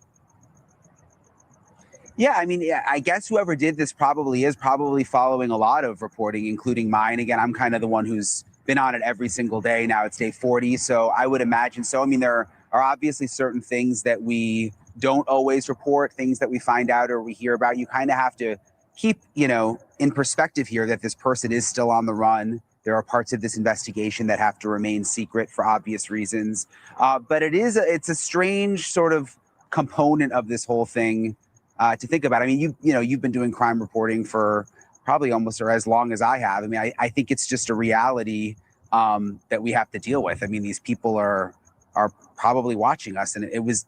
Yeah, I mean, I guess whoever did this probably following a lot of reporting, including mine. Again, I'm kind of the one who's been on it every single day. Now it's day 40. So I would imagine so. I mean, there are obviously certain things that we don't always report, things that we find out or we hear about. You kind of have to keep, in perspective here that this person is still on the run. There are parts of this investigation that have to remain secret for obvious reasons. But it's a strange sort of component of this whole thing to think about. I mean, you've been doing crime reporting for probably almost or as long as I have. I mean, I think it's just a reality that we have to deal with. I mean, these people are probably watching us, and it was,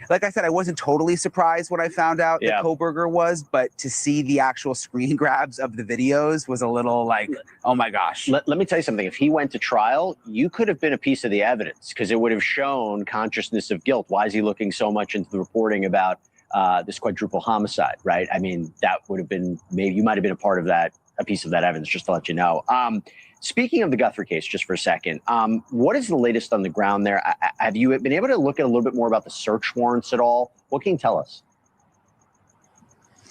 like I said, I wasn't totally surprised when I found out that Kohberger was, but to see the actual screen grabs of the videos was a little like, oh my gosh. Let me tell you something. If he went to trial, you could have been a piece of the evidence because it would have shown consciousness of guilt. Why is he looking so much into the reporting about this quadruple homicide, right? I mean, that would have been, maybe you might have been a part of that, a piece of that evidence, just to let you know. Speaking of the Guthrie case, just for a second, what is the latest on the ground there? Have you been able to look at a little bit more about the search warrants at all? What can you tell us?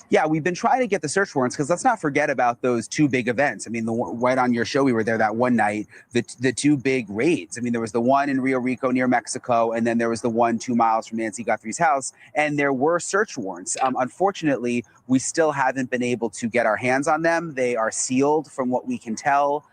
Yeah, we've been trying to get the search warrants because let's not forget about those two big events. I mean, right on your show, we were there that one night, the two big raids. I mean, there was the one in Rio Rico near Mexico, and then there was the one 2 miles from Nancy Guthrie's house, and there were search warrants. Unfortunately, we still haven't been able to get our hands on them. They are sealed from what we can tell.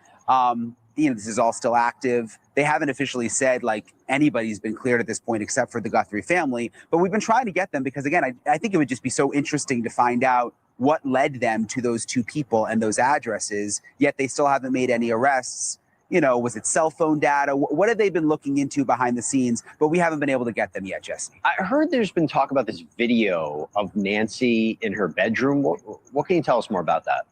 This is all still active. They haven't officially said like anybody's been cleared at this point except for the Guthrie family, but we've been trying to get them because again, I think it would just be so interesting to find out what led them to those two people and those addresses, yet they still haven't made any arrests. Was it cell phone data? What have they been looking into behind the scenes? But we haven't been able to get them yet, Jesse. I heard there's been talk about this video of Nancy in her bedroom. What can you tell us more about that?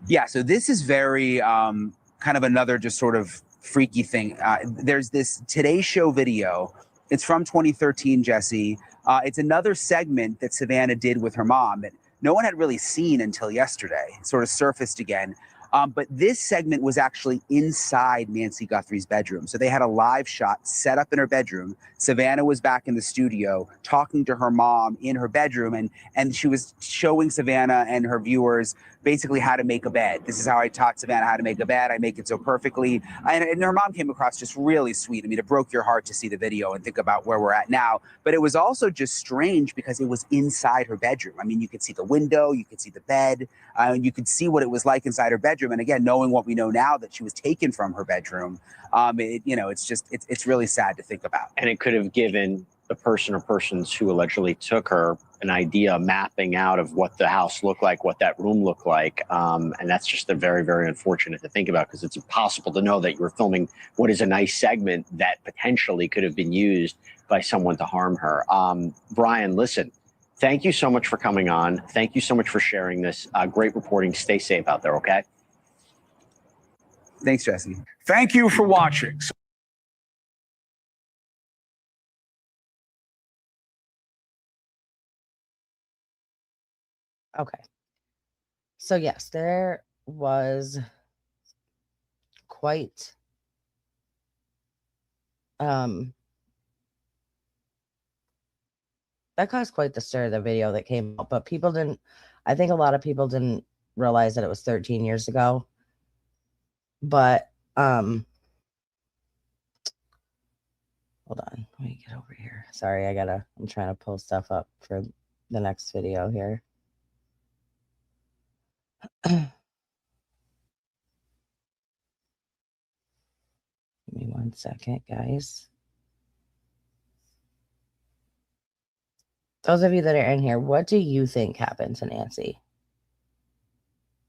Yeah, so this is very kind of another just sort of freaky thing. There's this Today Show video. It's from 2013, Jesse. It's another segment that Savannah did with her mom that no one had really seen until yesterday. It sort of surfaced again. But this segment was actually inside Nancy Guthrie's bedroom. So they had a live shot set up in her bedroom. Savannah was back in the studio talking to her mom in her bedroom. And she was showing Savannah and her viewers basically how to make a bed. This is how I taught Savannah how to make a bed. I make it so perfectly. And her mom came across just really sweet. I mean, it broke your heart to see the video and think about where we're at now. But it was also just strange because it was inside her bedroom. I mean, you could see the window, you could see the bed, you could see what it was like inside her bedroom. And again, knowing what we know now that she was taken from her bedroom, it's really sad to think about. And it could have given the person or persons who allegedly took her an idea, mapping out of what the house looked like, what that room looked like. And that's just very, very unfortunate to think about because it's impossible to know that you were filming what is a nice segment that potentially could have been used by someone to harm her. Brian, listen, thank you so much for coming on. Thank you so much for sharing this. Great reporting. Stay safe out there, okay? Thanks, Jesse. Thank you for watching. Okay. So yes, there was quite that caused quite the stir, the video that came out, but I think a lot of people didn't realize that it was 13 years ago. But Hold on, let me get over here. Sorry, I'm trying to pull stuff up for the next video here. Give me 1 second, guys. Those of you that are in here, what do you think happened to Nancy?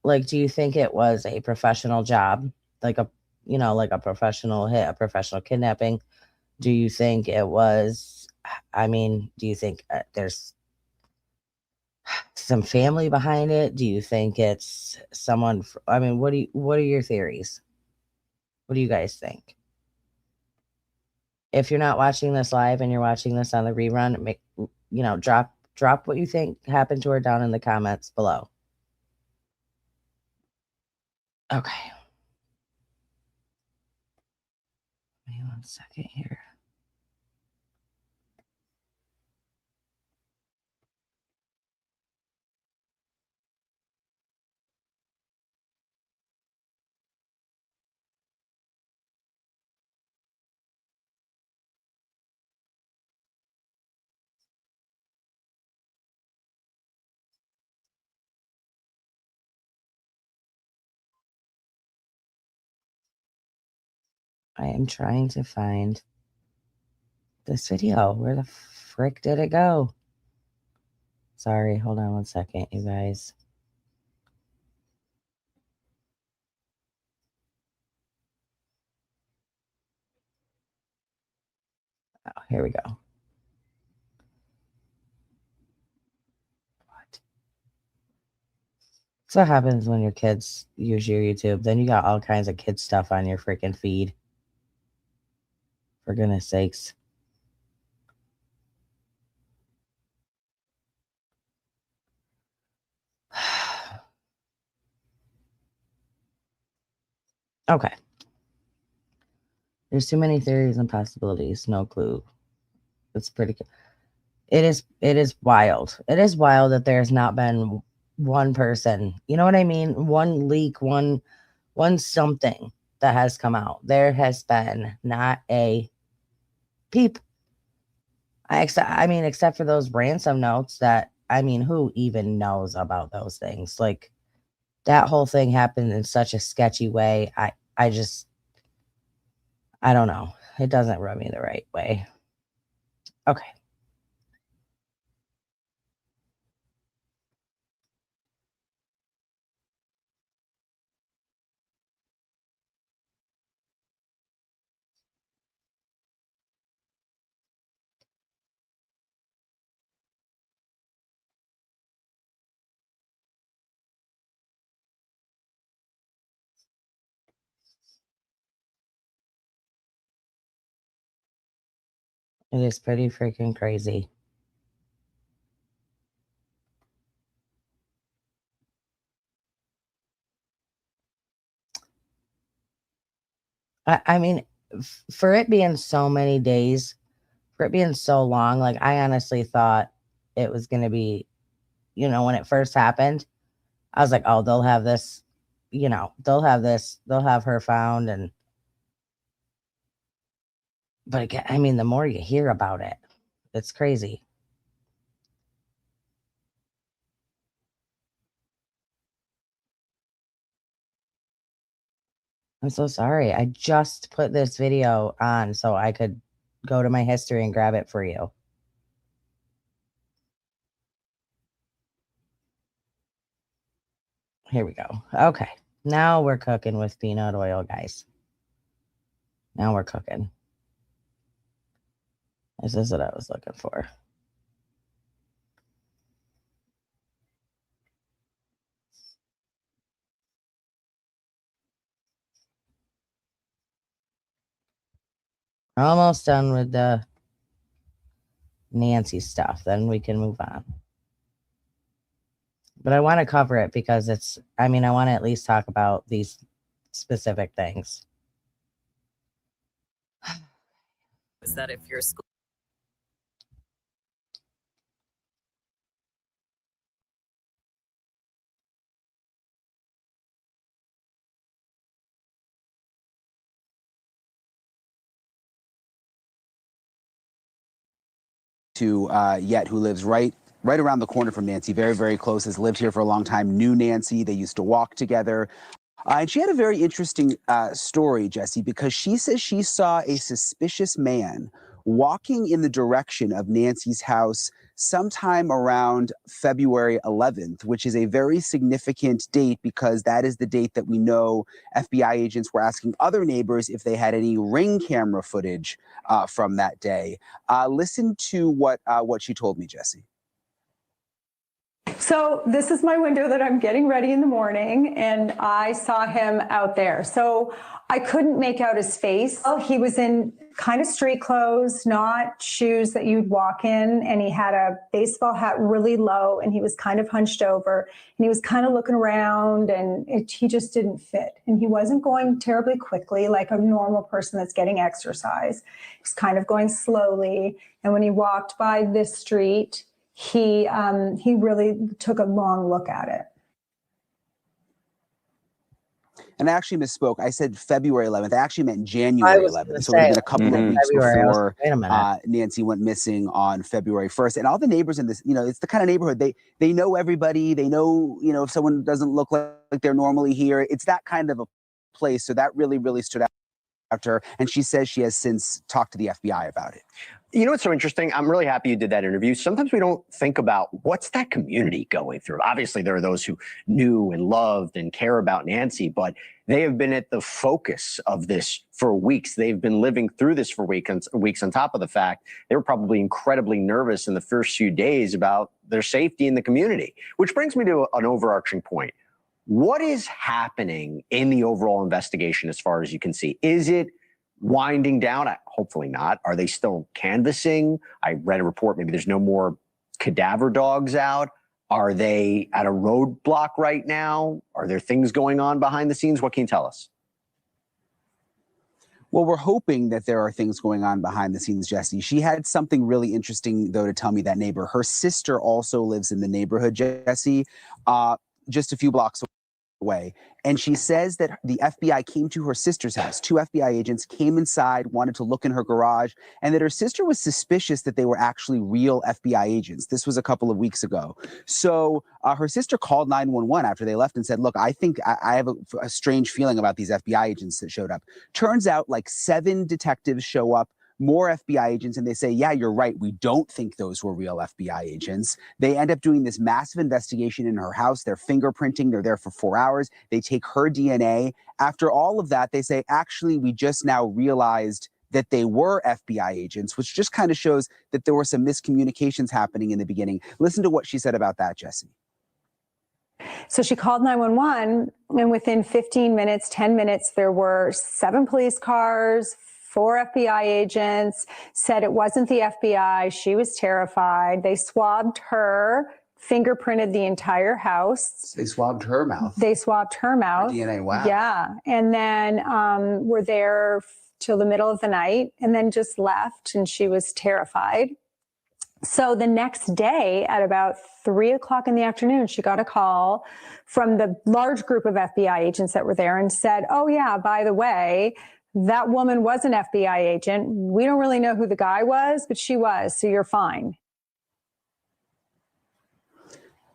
Like, do you think it was a professional job, like a professional hit, a professional kidnapping? Do you think it was? I mean, do you think there's some family behind it? Do you think it's someone? I mean, what are your theories? What do you guys think? If you're not watching this live and you're watching this on the rerun, drop what you think happened to her down in the comments below. Okay. Give me 1 second here. I am trying to find this video. Where the frick did it go? Sorry, hold on 1 second, you guys. Oh, here we go. What? So what happens when your kids use your YouTube? Then you got all kinds of kid stuff on your freaking feed. For goodness sakes. Okay. There's too many theories and possibilities. No clue. It's pretty. It is wild. It is wild that there's not been one person. You know what I mean? One leak, one something that has come out. There has been not a peep. Except for those ransom notes that, who even knows about those things? Like, that whole thing happened in such a sketchy way. I don't know. It doesn't rub me the right way. Okay. It is pretty freaking crazy. For it being so many days, for it being so long, like, I honestly thought it was going to be, when it first happened, I was like, oh, they'll have this, they'll have her found. But again, the more you hear about it, it's crazy. I'm so sorry. I just put this video on so I could go to my history and grab it for you. Here we go. Okay. Now we're cooking with peanut oil, guys. Now we're cooking. This is what I was looking for. Almost done with the Nancy stuff. Then we can move on. But I want to cover it because I want to at least talk about these specific things. Is that if your school to yet, who lives right around the corner from Nancy, very, very close, has lived here for a long time, knew Nancy. They used to walk together. And she had a very interesting story, Jesse, because she says she saw a suspicious man walking in the direction of Nancy's house sometime around February 11th, which is a very significant date because that is the date that we know FBI agents were asking other neighbors if they had any Ring camera footage from that day. Listen to what she told me, Jesse. So this is my window that I'm getting ready in the morning, and I saw him out there. So I couldn't make out his face. He was in kind of street clothes, not shoes that you'd walk in, and he had a baseball hat really low, and he was kind of hunched over, and he was kind of looking around, and he just didn't fit. And he wasn't going terribly quickly like a normal person that's getting exercise. He was kind of going slowly, and when he walked by this street, he really took a long look at it. And I actually misspoke. I said February 11th. I actually meant January 11th. So it would have been a couple of weeks before Nancy went missing on February 1st. And all the neighbors in this, it's the kind of neighborhood, they know everybody. They know, if someone doesn't look like they're normally here. It's that kind of a place. So that really, really stood out to her. And she says she has since talked to the FBI about it. You know what's so interesting? I'm really happy you did that interview. Sometimes we don't think about what's that community going through. Obviously, there are those who knew and loved and care about Nancy, but they have been at the focus of this for weeks. They've been living through this for weeks on top of the fact they were probably incredibly nervous in the first few days about their safety in the community, which brings me to an overarching point. What is happening in the overall investigation as far as you can see? Is it winding down? Hopefully not. Are they still canvassing? I read a report, maybe there's no more cadaver dogs out. Are they at a roadblock right now? Are there things going on behind the scenes? What can you tell us? Well, we're hoping that there are things going on behind the scenes, Jesse. She had something really interesting, though, to tell me, that neighbor. Her sister also lives in the neighborhood, Jesse, just a few blocks away. And she says that the FBI came to her sister's house. 2 FBI agents came inside, wanted to look in her garage, and that her sister was suspicious that they were actually real FBI agents. This was a couple of weeks ago. So her sister called 911 after they left and said, look, I think I have a strange feeling about these FBI agents that showed up. Turns out like 7 detectives show up, more FBI agents, and they say, yeah, you're right. We don't think those were real FBI agents. They end up doing this massive investigation in her house. They're fingerprinting. They're there for 4 hours. They take her DNA. After all of that, they say, actually, we just now realized that they were FBI agents, which just kind of shows that there were some miscommunications happening in the beginning. Listen to what she said about that, Jesse. So she called 911, and within 15 minutes, 10 minutes, there were 7 police cars, 4 FBI agents, said it wasn't the FBI. She was terrified. They swabbed her, fingerprinted the entire house. They swabbed her mouth. They swabbed her mouth. Her DNA, wow. Yeah. And then were there till the middle of the night and then just left, and she was terrified. So the next day at about 3 o'clock in the afternoon, she got a call from the large group of FBI agents that were there and said, oh yeah, by the way, that woman was an FBI agent. We don't really know who the guy was, but she was, so you're fine.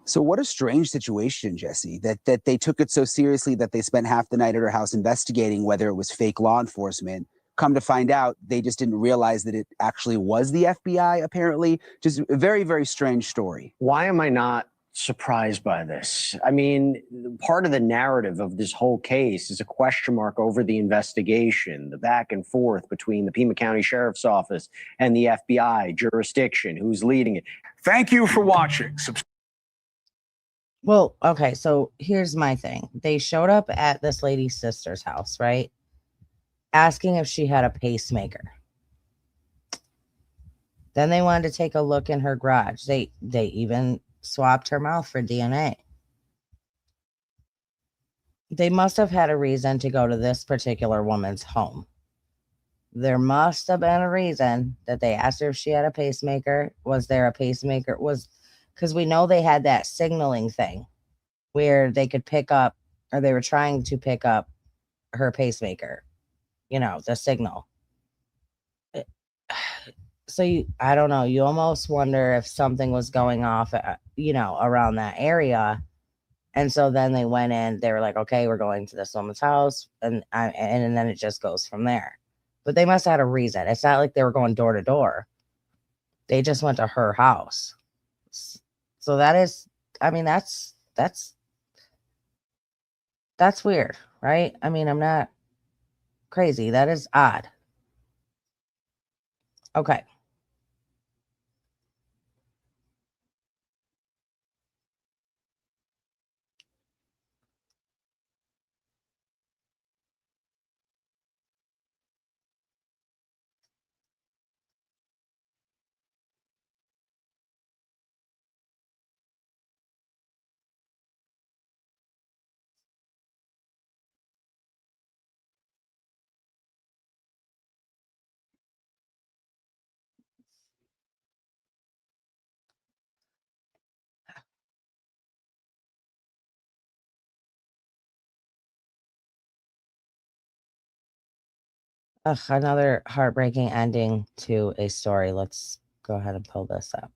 So what a strange situation, Jesse, that they took it so seriously that they spent half the night at her house investigating whether it was fake law enforcement. Come to find out, they just didn't realize that it actually was the FBI, apparently. Just a very, very strange story. Why am I not surprised by this? I mean, part of the narrative of this whole case is a question mark over the investigation, the back and forth between the Pima County Sheriff's Office and the FBI, jurisdiction, who's leading it. Thank you for watching. Well, okay, so here's my thing. They showed up at this lady's sister's house, right? Asking if she had a pacemaker. Then they wanted to take a look in her garage. They even swabbed her mouth for DNA. They must have had a reason to go to this particular woman's home. There must have been a reason that they asked her if she had a pacemaker. Was there a pacemaker? Because we know they had that signaling thing where they could pick up, or they were trying to pick up her pacemaker, the signal. I don't know, you almost wonder if something was going off, around that area. And so then they went in, they were like, okay, we're going to this woman's house. And then it just goes from there. But they must have had a reason. It's not like they were going door to door. They just went to her house. So that's weird, right? I mean, I'm not crazy. That is odd. Okay. Ugh, another heartbreaking ending to a story. Let's go ahead and pull this up.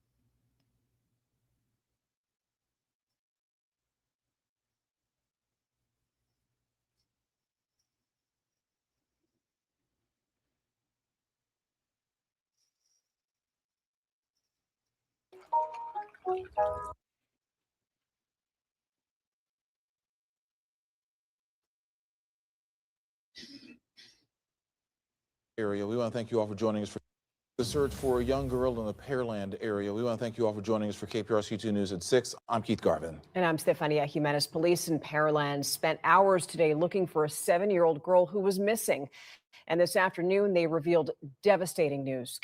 Area. We want to thank you all for joining us for the search for a young girl in the Pearland area. We want to thank you all for joining us for KPRC2 News at 6. I'm Keith Garvin. And I'm Stefania Jimenez. Police in Pearland spent hours today looking for a 7-year-old girl who was missing. And this afternoon, they revealed devastating news.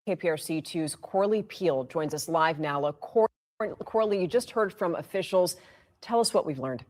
KPRC2's Corley Peel joins us live now. Corley, you just heard from officials. Tell us what we've learned.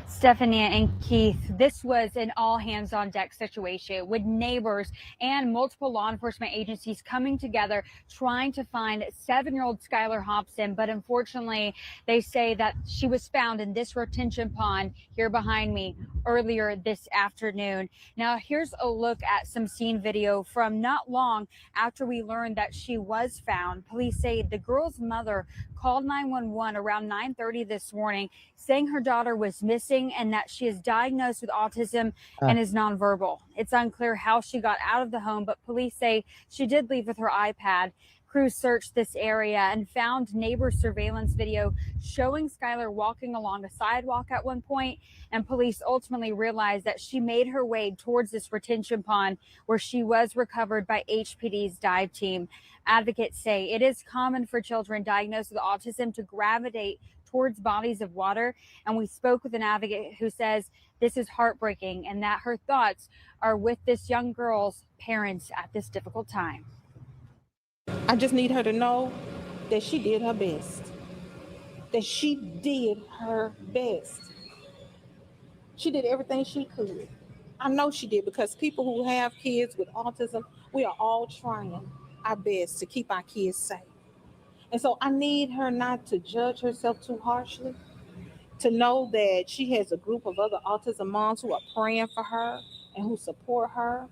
Stephanie and Keith, this was an all hands on deck situation with neighbors and multiple law enforcement agencies coming together trying to find 7-year-old Skylar Hobson. But unfortunately, they say that she was found in this retention pond here behind me earlier this afternoon. Now, here's a look at some scene video from not long after we learned that she was found. Police say the girl's mother called 911 around 9:30 this morning, saying her daughter was missing and that she is diagnosed with autism and is nonverbal. It's unclear how she got out of the home, but police say she did leave with her iPad. Crews searched this area and found neighbor surveillance video showing Skylar walking along a sidewalk at one point, and police ultimately realized that she made her way towards this retention pond where she was recovered by HPD's dive team. Advocates say it is common for children diagnosed with autism to gravitate towards bodies of water, and we spoke with an advocate who says this is heartbreaking and that her thoughts are with this young girl's parents at this difficult time. I just need her to know that she did her best. That she did her best. She did everything she could. I know she did, because people who have kids with autism, we are all trying our best to keep our kids safe. And so I need her not to judge herself too harshly, to know that she has a group of other autism moms who are praying for her and who support her.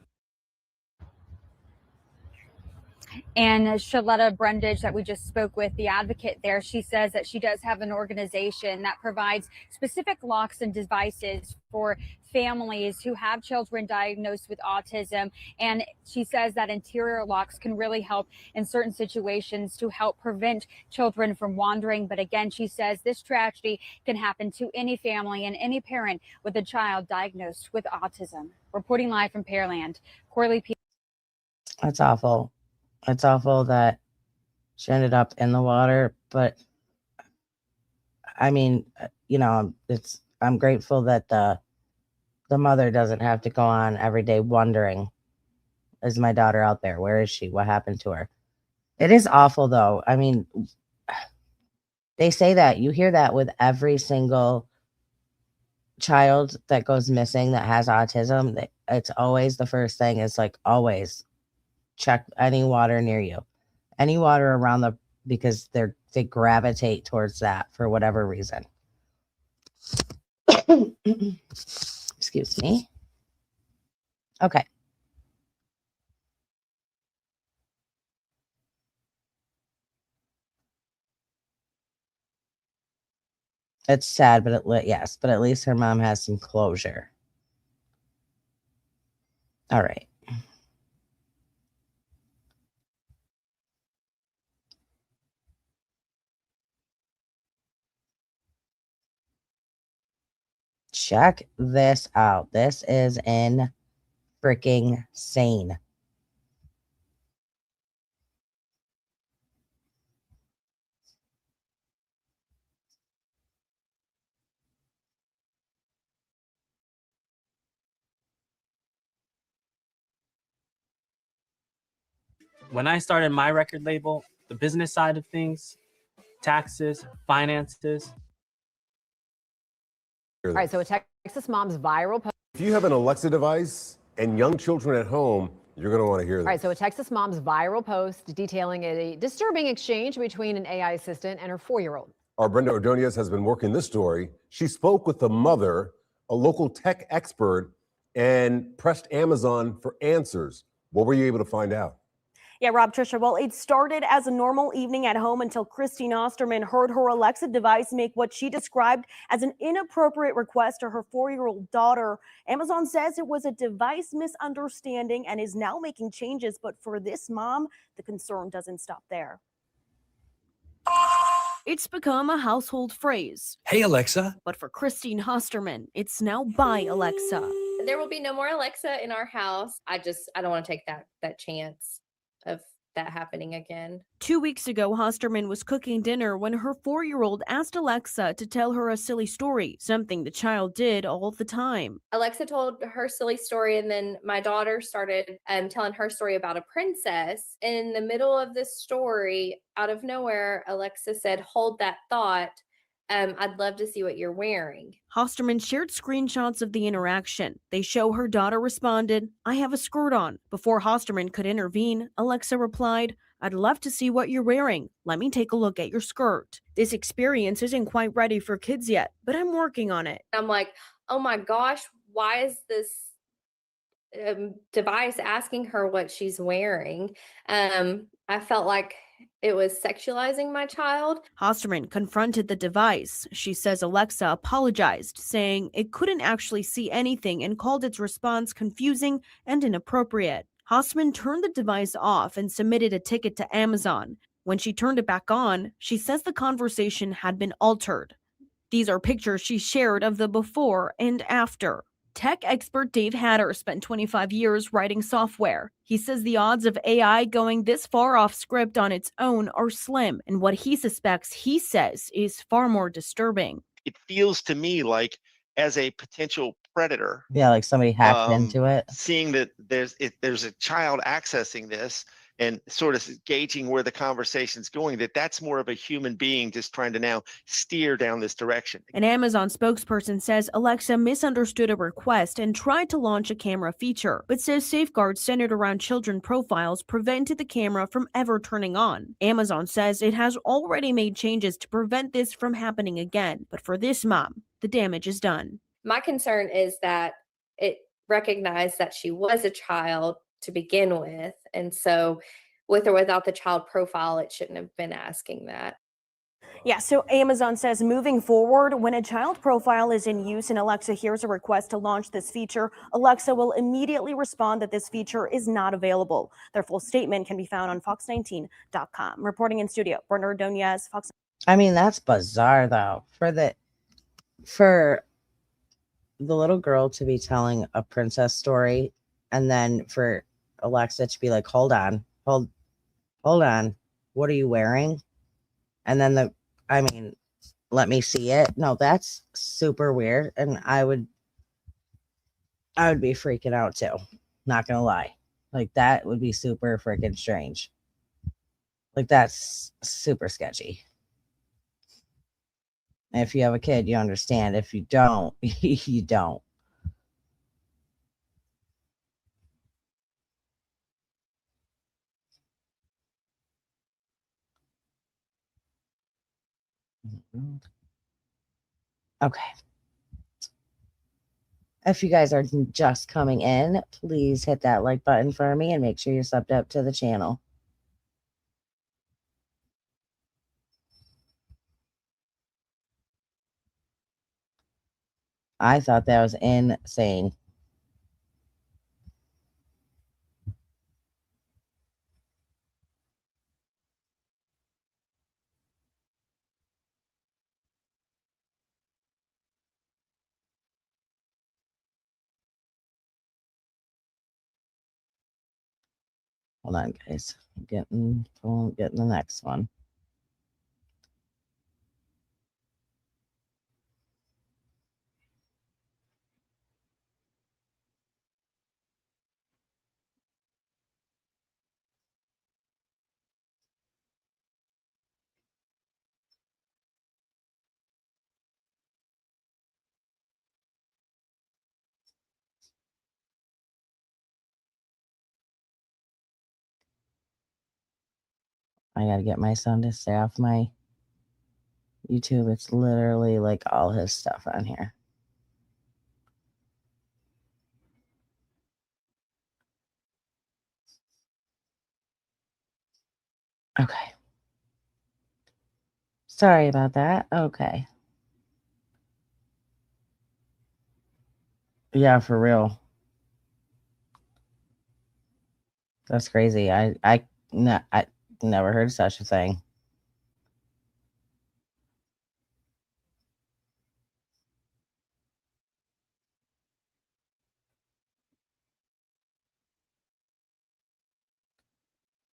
And Shaletta Brundage that we just spoke with, the advocate there, she says that she does have an organization that provides specific locks and devices for families who have children diagnosed with autism. And she says that interior locks can really help in certain situations to help prevent children from wandering. But again, she says this tragedy can happen to any family and any parent with a child diagnosed with autism. Reporting live from Pearland, Corley P. That's awful. It's awful that she ended up in the water, but I mean, I'm grateful that the mother doesn't have to go on every day wondering, is my daughter out there? Where is she? What happened to her? It is awful though. I mean, they say that, you hear that with every single child that goes missing that has autism. It's always the first thing is like, always check any water near you, any water around because they gravitate towards that for whatever reason. Excuse me. Okay. It's sad, but yes, but at least her mom has some closure. All right. Check this out. This is in freaking sane. When I started my record label, the business side of things, taxes, finances. All right, so a Texas mom's viral post. If you have an Alexa device and young children at home, you're going to want to hear this. All right, so a Texas mom's viral post detailing a disturbing exchange between an AI assistant and her 4-year-old. Our Brenda Ordonez has been working this story. She spoke with the mother, a local tech expert, and pressed Amazon for answers. What were you able to find out? Yeah, Rob, Trisha, well, it started as a normal evening at home until Christine Osterman heard her Alexa device make what she described as an inappropriate request to her 4-year-old daughter. Amazon says it was a device misunderstanding and is now making changes. But for this mom, the concern doesn't stop there. It's become a household phrase. Hey, Alexa. But for Christine Hosterman, it's now by Alexa. There will be no more Alexa in our house. I don't want to take that chance of that happening again. 2 weeks ago, Hosterman was cooking dinner when her 4-year-old asked Alexa to tell her a silly story, something the child did all the time. Alexa told her silly story, and then my daughter started telling her story about a princess. In the middle of this story, out of nowhere, Alexa said, "Hold that thought. I'd love to see what you're wearing." Hosterman shared screenshots of the interaction. They show her daughter responded, "I have a skirt on." Before Hosterman could intervene, Alexa replied, "I'd love to see what you're wearing. Let me take a look at your skirt." This experience isn't quite ready for kids yet, but I'm working on it. I'm like, oh my gosh, why is this device asking her what she's wearing? I felt like it was sexualizing my child. Hosterman confronted the device. She says Alexa apologized, saying it couldn't actually see anything and called its response confusing and inappropriate. Hosterman turned the device off and submitted a ticket to Amazon. When she turned it back on, she says the conversation had been altered. These are pictures she shared of the before and after. Tech expert Dave Hatter spent 25 years writing software. He says the odds of AI going this far off script on its own are slim, and what he suspects, he says, is far more disturbing. It feels to me like, as a potential predator, Yeah, like somebody hacked into it. seeing that there's a child accessing this and sort of gauging where the conversation's going, that's more of a human being just trying to now steer down this direction. An Amazon spokesperson says Alexa misunderstood a request and tried to launch a camera feature, but says safeguards centered around children profiles prevented the camera from ever turning on. Amazon says it has already made changes to prevent this from happening again, but for this mom, the damage is done. My concern is that it recognized that she was a child to begin with. And so with or without the child profile, it shouldn't have been asking that. Yeah, so Amazon says moving forward, when a child profile is in use and Alexa hears a request to launch this feature, Alexa will immediately respond that this feature is not available. Their full statement can be found on fox19.com. Reporting in studio, Brenda Ordonez, Fox. I mean, that's bizarre though. For the little girl to be telling a princess story and then for Alexa to be like, hold on, what are you wearing? And then let me see it. No, that's super weird. And I would be freaking out too. Not gonna lie. Like that would be super freaking strange. Like that's super sketchy. If you have a kid, you understand. If you don't, you don't. Okay. If you guys are just coming in, please hit that like button for me and make sure you're subbed up to the channel. I thought that was insane. Hold on, guys. Getting the next one. I gotta get my son to stay off my YouTube. It's literally like all his stuff on here. Okay. Sorry about that. Okay. Yeah, for real. That's crazy. I never heard such a thing.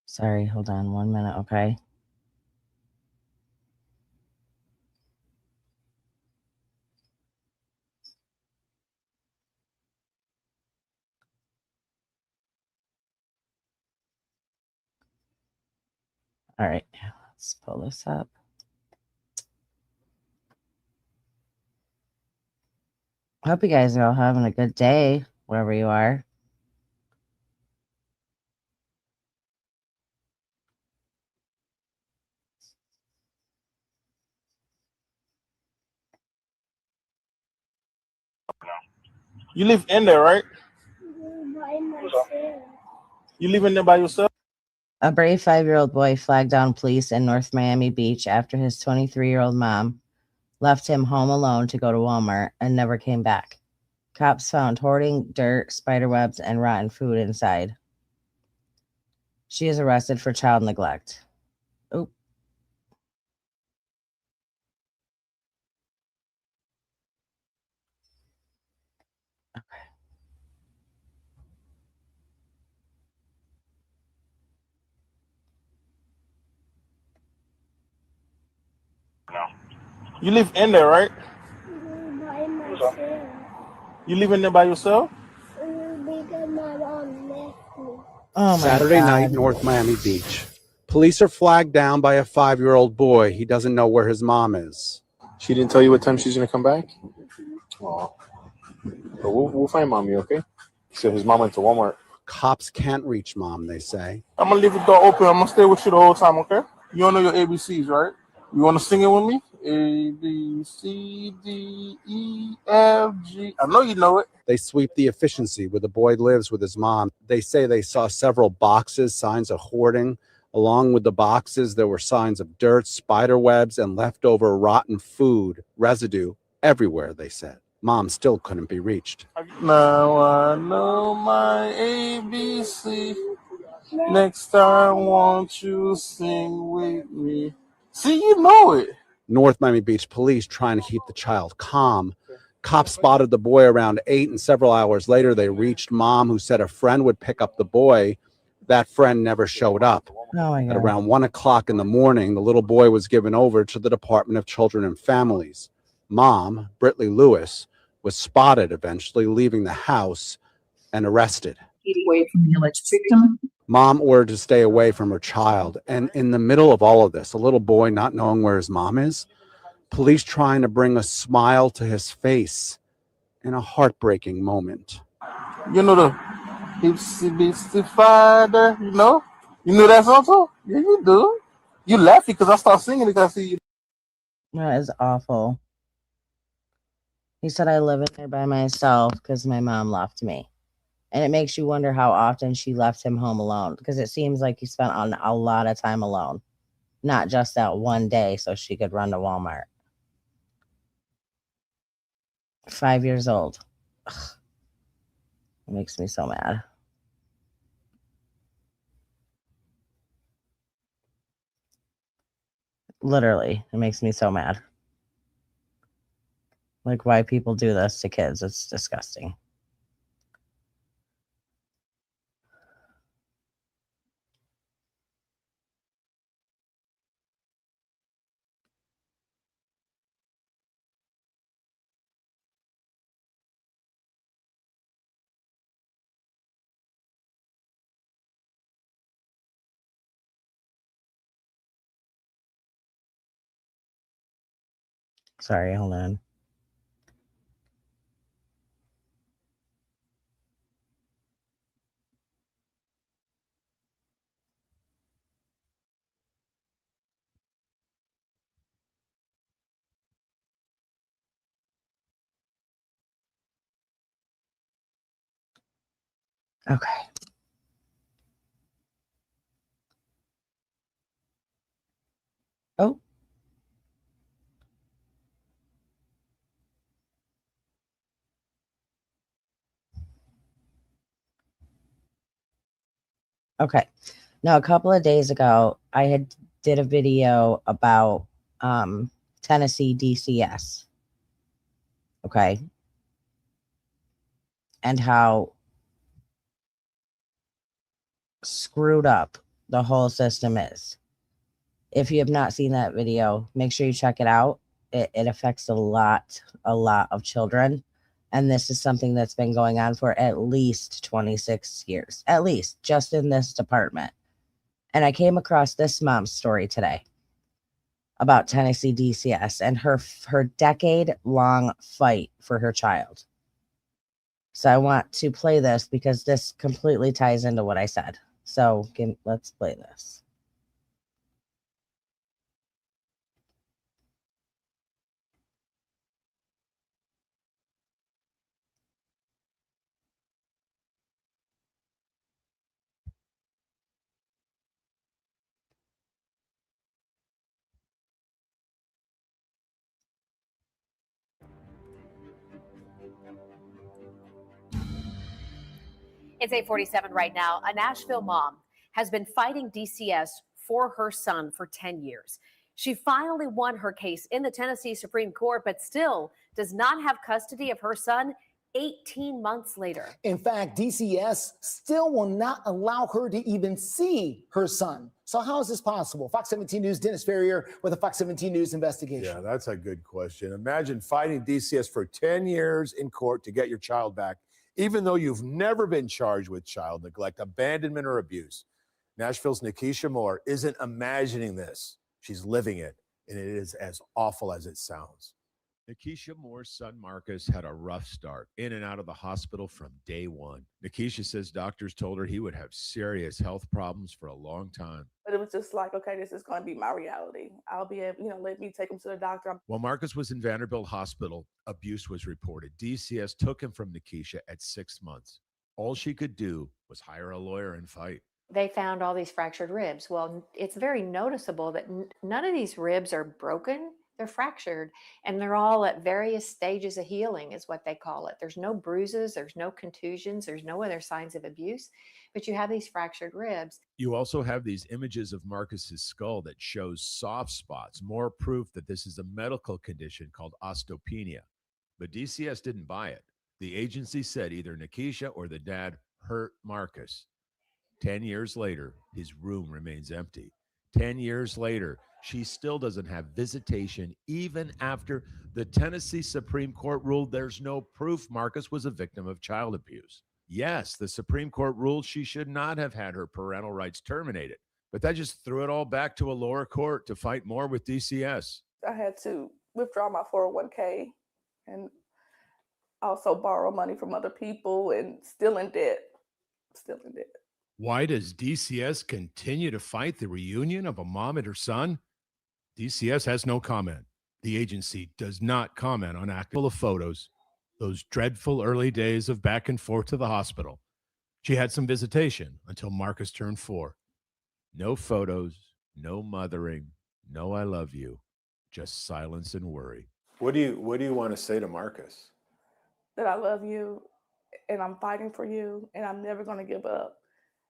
Sorry, hold on 1 minute, okay? All right, let's pull this up. Hope you guys are all having a good day wherever you are. You live in there, right? You live in there by yourself? A brave 5-year-old boy flagged down police in North Miami Beach after his 23-year-old mom left him home alone to go to Walmart and never came back. Cops found hoarding dirt, spider webs, and rotten food inside. She is arrested for child neglect. Oh. You live in there, right? You live in there by yourself? Oh my Saturday God. night, North Miami Beach. Police are flagged down by a 5-year-old boy. He doesn't know where his mom is. She didn't tell you what time she's gonna come back? Oh. But we'll find mommy, okay? So his mom went to Walmart. Cops can't reach mom, they say. I'm gonna leave the door open. I'm gonna stay with you the whole time, okay? You don't know your ABCs, right? You wanna sing it with me? A, B, C, D, E, F, G. I know you know it. They sweep the efficiency where the boy lives with his mom. They say they saw several boxes, signs of hoarding. Along with the boxes, there were signs of dirt, spider webs, and leftover rotten food residue everywhere, they said. Mom still couldn't be reached. Now I know my ABC. Next time, won't you sing with me? See, you know it. North Miami Beach police trying to keep the child calm. Cops spotted the boy around 8, and several hours later, they reached mom, who said a friend would pick up the boy. That friend never showed up. Oh my God. At around 1 o'clock in the morning, the little boy was given over to the Department of Children and Families. Mom, Britley Lewis, was spotted eventually leaving the house and arrested. Away from the alleged victim. Mom ordered to stay away from her child. And in the middle of all of this, a little boy not knowing where his mom is, police trying to bring a smile to his face in a heartbreaking moment. You know the Ipsy Bitsy Father, you know? You know that song too? Yeah, you do. You laugh because I start singing it because I see you. That is awful. He said, I live in there by myself because my mom left me. And it makes you wonder how often she left him home alone, because it seems like he spent a lot of time alone, not just that one day so she could run to Walmart. 5 years old. Ugh. It makes me so mad. Literally, it makes me so mad. Like, why people do this to kids. It's disgusting. Sorry, hold on. Okay. Oh. Okay. Now, a couple of days ago, I had did a video about Tennessee DCS. Okay. And how screwed up the whole system is. If you have not seen that video, make sure you check it out. It affects a lot of children. And this is something that's been going on for at least 26 years, at least just in this department. And I came across this mom's story today about Tennessee DCS and her decade-long fight for her child. So I want to play this because this completely ties into what I said. So let's play this. It's 8:47 right now. A Nashville mom has been fighting DCS for her son for 10 years. She finally won her case in the Tennessee Supreme Court, but still does not have custody of her son 18 months later. In fact, DCS still will not allow her to even see her son. So how is this possible? Fox 17 News' Dennis Ferrier with a Fox 17 News investigation. Yeah, that's a good question. Imagine fighting DCS for 10 years in court to get your child back, even though you've never been charged with child neglect, abandonment, or abuse. Nashville's Nikisha Moore isn't imagining this. She's living it, and it is as awful as it sounds. Nikisha Moore's son, Marcus, had a rough start, in and out of the hospital from day one. Nikisha says doctors told her he would have serious health problems for a long time. But it was just like, okay, this is going to be my reality. I'll be able, let me take him to the doctor. While Marcus was in Vanderbilt Hospital, abuse was reported. DCS took him from Nikisha at 6 months. All she could do was hire a lawyer and fight. They found all these fractured ribs. Well, it's very noticeable that none of these ribs are broken. They're fractured, and they're all at various stages of healing is what they call it. There's no bruises, there's no contusions, there's no other signs of abuse, but you have these fractured ribs. You also have these images of Marcus's skull that shows soft spots, more proof that this is a medical condition called osteopenia. But DCS didn't buy it. The agency said either Nikisha or the dad hurt Marcus. 10 years later, his room remains empty. 10 years later, she still doesn't have visitation, even after the Tennessee Supreme Court ruled there's no proof Marcus was a victim of child abuse. Yes, the Supreme Court ruled she should not have had her parental rights terminated, but that just threw it all back to a lower court to fight more with DCS. I had to withdraw my 401k and also borrow money from other people and still in debt. Why does DCS continue to fight the reunion of a mom and her son? DCS has no comment. The agency does not comment on actual photos, those dreadful early days of back and forth to the hospital. She had some visitation until Marcus turned 4. No photos, no mothering, no I love you, just silence and worry. What do you want to say to Marcus? that I love you and I'm fighting for you and I'm never going to give up.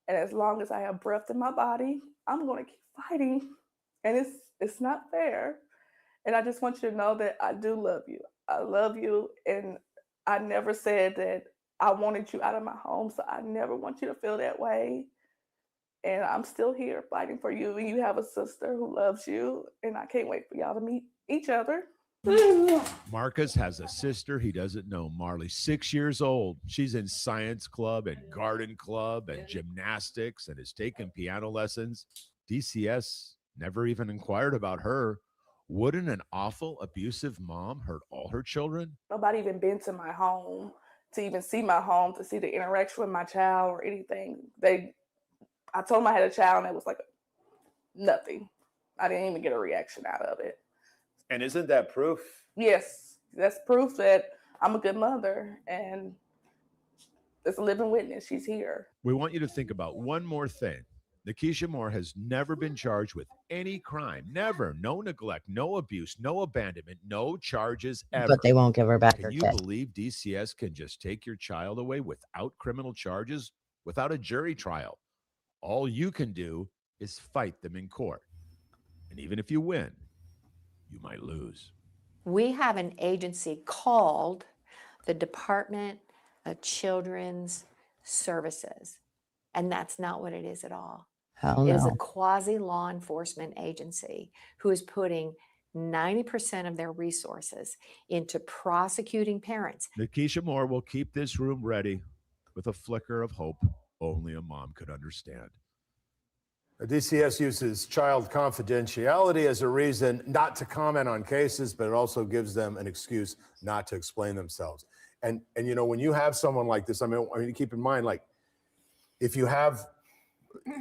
And as long as I have breath in my body, I'm going to keep fighting. And it's not fair. And I just want you to know that I do love you. I love you. And I never said that I wanted you out of my home. So I never want you to feel that way. And I'm still here fighting for you. And you have a sister who loves you. And I can't wait for y'all to meet each other. Marcus has a sister he doesn't know, Marley, 6 years old. She's in science club and garden club and gymnastics and is taking piano lessons. DCS never even inquired about her. Wouldn't an awful, abusive mom hurt all her children? Nobody even been to my home to even see my home, to see the interaction with my child or anything. I told them I had a child and it was like nothing. I didn't even get a reaction out of it. And isn't that proof? Yes, that's proof that I'm a good mother and it's a living witness. She's here. We want you to think about one more thing. Nikisha Moore has never been charged with any crime. Never. No neglect, no abuse, no abandonment, no charges ever. But they won't give her back Can her you kid. believe DCS can just take your child away without criminal charges, without a jury trial? All you can do is fight them in court. And even if you win, you might lose. We have an agency called the Department of Children's Services, and that's not what it is at all. Hell It is a no. quasi law enforcement agency who is putting 90% of their resources into prosecuting parents. Nikisha Moore will keep this room ready with a flicker of hope only a mom could understand. DCS uses child confidentiality as a reason not to comment on cases, but it also gives them an excuse not to explain themselves. And you know, when you have someone like this, I mean, keep in mind, like, if you have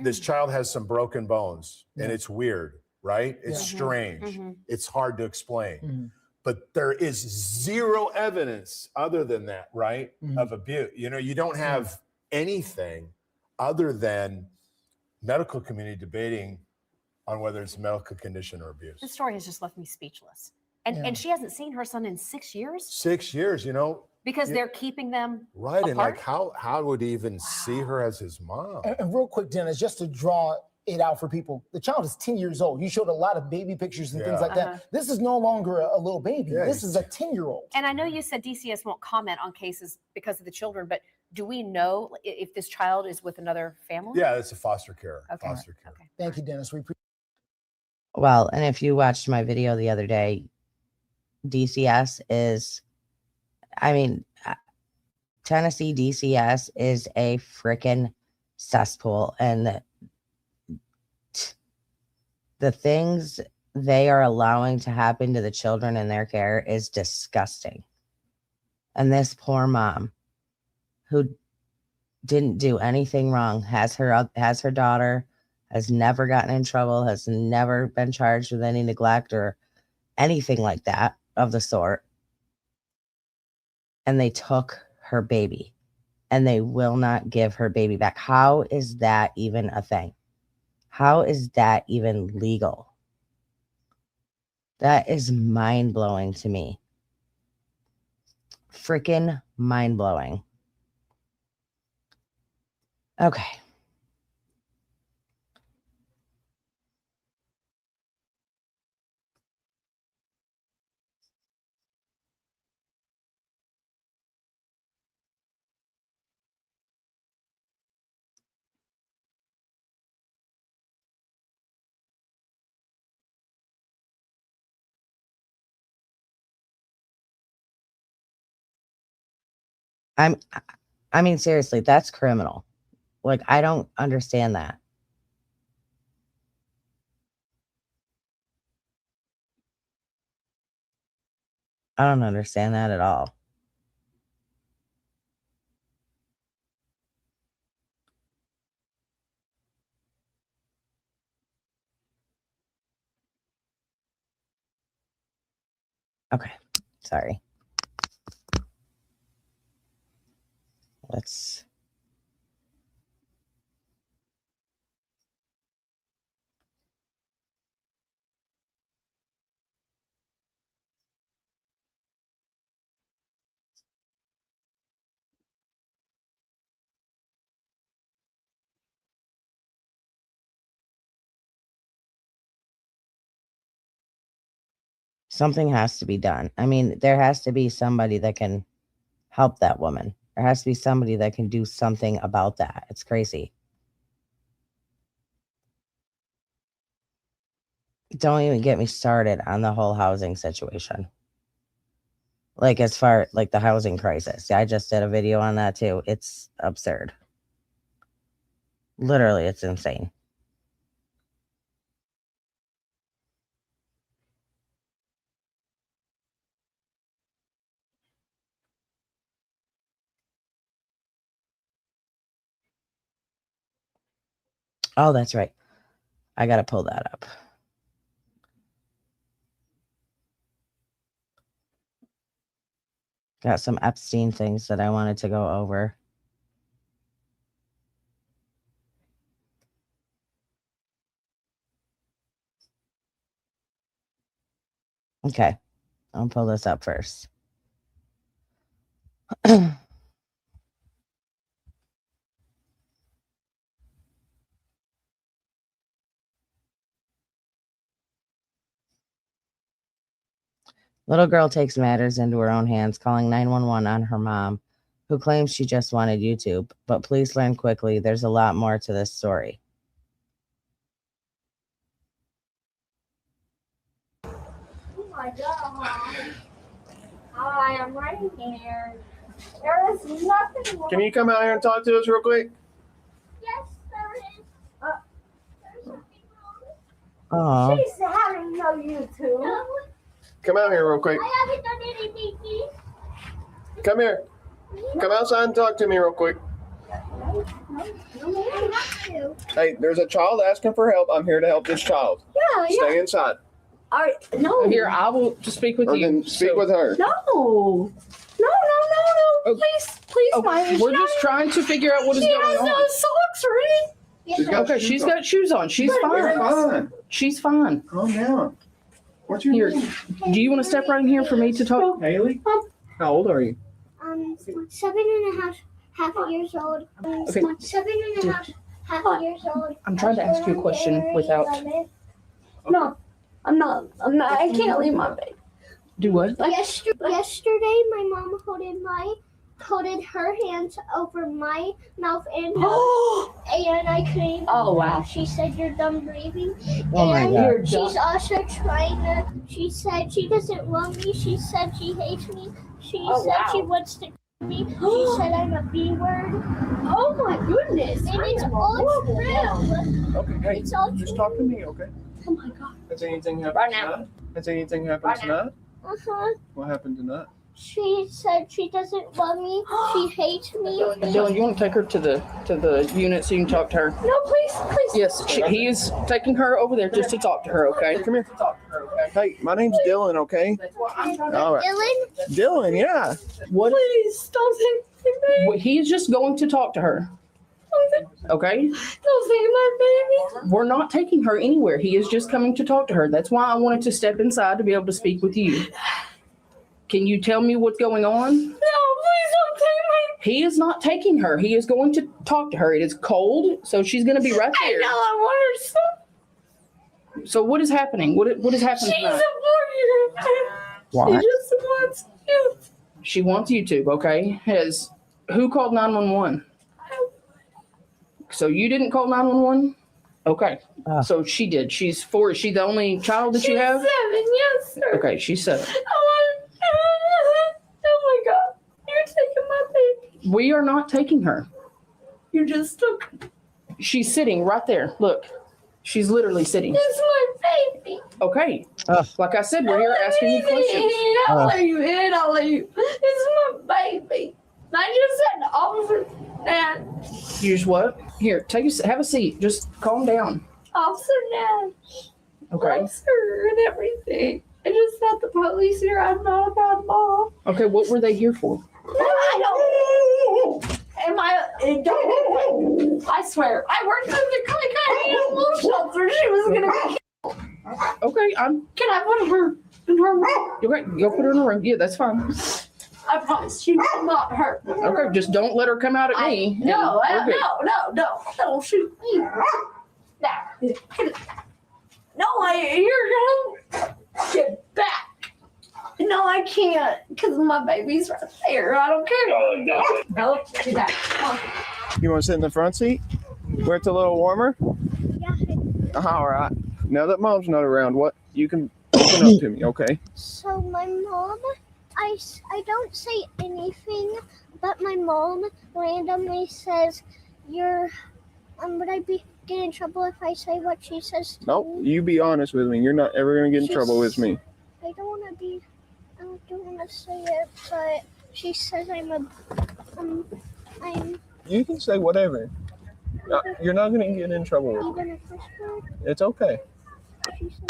this child has some broken bones and it's weird, right? It's strange. It's hard to explain. But there is zero evidence other than that, right? Of abuse. You know, you don't have anything other than medical community debating on whether it's a medical condition or abuse. This story has just left me speechless. And she hasn't seen her son in 6 years 6 years, you know. because they're keeping them Right. And apart? like, how would he even see her as his mom? And real quick, Dennis, just to draw it out for people, the child is 10 years old. You showed a lot of baby pictures and things like that. This is no longer a little baby. This is a 10-year-old. And I know you said DCS won't comment on cases because of the children, but do we know if this child is with another family? Yeah, it's a foster care. Okay. Foster care. Okay. Thank you, Dennis. Well, and if you watched my video the other day, DCS is, I mean, Tennessee DCS is a freaking cesspool. And the things they are allowing to happen to the children in their care is disgusting. And this poor mom who didn't do anything wrong, has her daughter, has never gotten in trouble, has never been charged with any neglect or anything like that of the sort. And they took her baby and they will not give her baby back. How is that even a thing? How is that even legal? That is mind-blowing to me. Freaking mind-blowing. Okay. I mean, seriously, that's criminal. Like, I don't understand that. I don't understand that at all. Okay, sorry. Let's Something has to be done. I mean, there has to be somebody that can help that woman. There has to be somebody that can do something about that. It's crazy. Don't even get me started on the whole housing situation. Like, as far like the housing crisis. I just did a video on that too. It's absurd. Literally, it's insane. Oh, that's right. I got to pull that up. Got some Epstein things that I wanted to go over. Okay, I'll pull this up first. Little girl takes matters into her own hands, calling 911 on her mom, who claims she just wanted YouTube. But police learn quickly there's a lot more to this story. Oh my God. Hi, I'm right here. There is nothing wrong. Can you come out here and talk to us real quick? Yes, there is. There's something wrong. Aw. She's having no YouTube. No. Come out here real quick. I haven't done anything, please. Come here. Come outside and talk to me real quick. No, I have to. Hey, there's a child asking for help. I'm here to help this child. Yeah, yeah. Stay inside. All right, no. Here, I will just speak with Or you. then speak with her. No. No. Please, Maya. We're just trying to figure out what is She going has on. no socks, right? She's got Okay, shoes she's on. got shoes on. She's You're fine. fine. She's fine. Calm down. What's your Here, name? do you want to step right in here for me to talk? Haley? How old are you? 7.5 years old. Okay. 7.5 years old. I'm trying to ask you a question without. No, I'm not. I can't leave my bed. Do what? Yesterday, my mom holded her hands over my mouth and and I couldn't. Oh, wow. She said you're done breathing. Oh my and God. she's also trying to. She said she doesn't love me. She said she hates me. She said she wants to kill me. She said I'm a B word. Oh my goodness! And it's all true. Okay, hey, It's all just true. talk to me, okay? Oh my God. Has anything happened Right now. tonight? Has anything happened Right now. tonight? Uh-huh. What happened tonight? She said she doesn't love me. She hates me. Dylan, you want to take her to the unit so you can talk to her? No, please. Yes, he is taking her over there just to talk to her. Okay. Come here. Hey, my name's Dylan, okay? All right. Dylan? Dylan, yeah. What? Please don't take me. Well, he is just going to talk to her. Okay. Don't take my baby. We're not taking her anywhere. He is just coming to talk to her. That's why I wanted to step inside to be able to speak with you. Can you tell me what's going on? No, please don't take my. He is not taking her. He is going to talk to her. It is cold, so she's going to be right I there. know. I want her so. So what is happening? What is happening She's a tonight? warrior. What? She just wants you. She wants YouTube, okay? Who called 911? So you didn't call 911? Okay. So she did. She's 4. Is she the only child that you have? She's 7, yes, sir. Okay, she's 7. Oh my God. You're taking my baby. We are not taking her. You just took. She's sitting right there. Look. She's literally sitting. It's my baby. Okay. Like I said, we're here asking you questions. I'll let you in. I'll let you. It's my baby. I just said to Officer Nash. Use what? Here, have a seat. Just calm down. Officer Nash. Okay. Loves her and everything. I just got the police here. I'm not a bad mom. Okay, what were they here for? I don't. I swear, I worked at the Clay Animal Shelter. She was gonna be killed. Okay, Can I put her in her room? Okay, go put her in the room. Yeah, that's fine. I promise she will not hurt. Okay, just don't let her come out at me. No, and we're good. no. Don't shoot me. No, you're gonna get back. No, I can't because my baby's right there. I don't care. No, do that. Come on. You want to sit in the front seat where it's a little warmer? Yeah. All right. Now that mom's not around, what you can open up to me, okay? So my mom, I don't say anything, but my mom randomly says, would I get in trouble if I say what she says to Nope. me? You be honest with me. You're not ever gonna get in trouble with me. I don't want to say it, but she says I'm You can say whatever. You're not gonna get in trouble with me. even a first word. It's okay. She says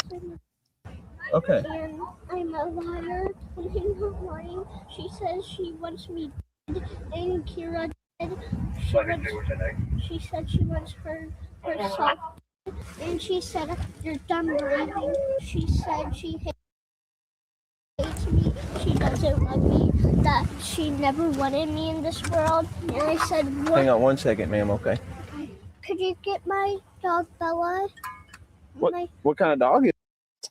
Okay. and I'm a liar when I'm not lying. She says she wants me dead and Kira dead. She said she wants herself dead. And she said you're done breathing. She said she hates me. She doesn't love me. That she never wanted me in this world. And I said, what? Hang on 1 second, ma'am, okay? Could you get my dog Bella? What kind of dog is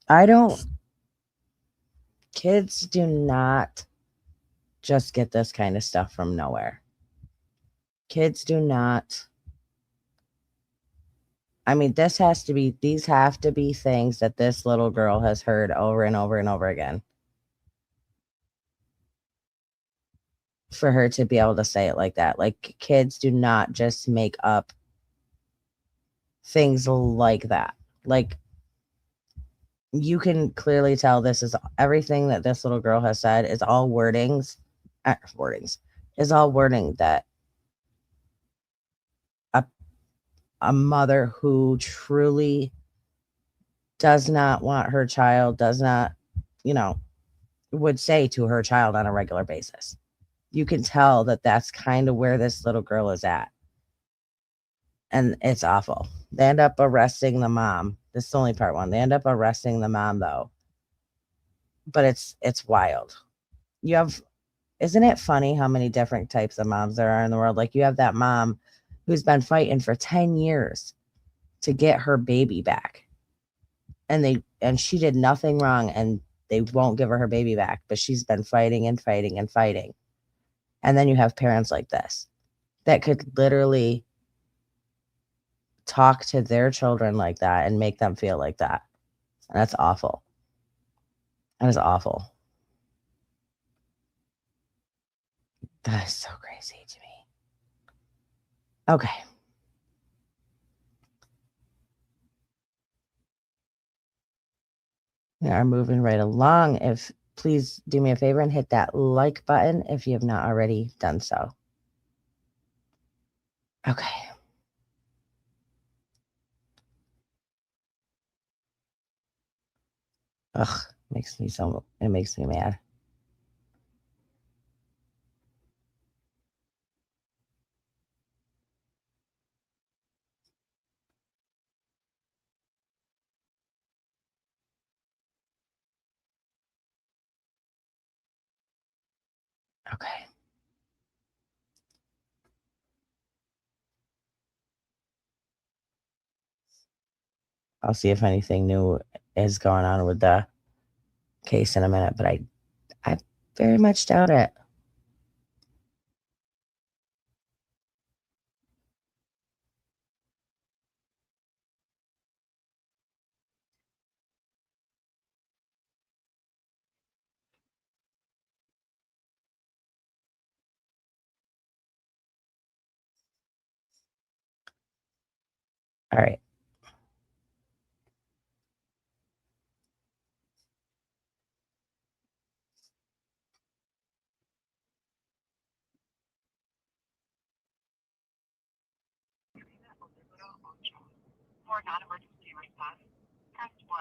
it? Kids do not just get this kind of stuff from nowhere. Kids do not. I mean, these have to be things that this little girl has heard over and over and over again for her to be able to say it like that. Like, kids do not just make up things like that. Like, you can clearly tell this is everything that this little girl has said is all wording that a mother who truly does not want her child, does not, would say to her child on a regular basis. You can tell that that's kind of where this little girl is at. And it's awful. They end up arresting the mom. This is only part one. They end up arresting the mom though. But it's wild. Isn't it funny how many different types of moms there are in the world? Like, you have that mom who's been fighting for 10 years to get her baby back. And she did nothing wrong and they won't give her baby back, but she's been fighting and fighting and fighting. And then you have parents like this that could literally talk to their children like that and make them feel like that. And that's awful. That is awful. That is so crazy to me. Okay. We are moving right along. Please do me a favor and hit that like button if you have not already done so. Okay. Ugh, it makes me mad. Okay. I'll see if anything new is going on with the case in a minute, but I very much doubt it. All right. For non-emergency response, press 1.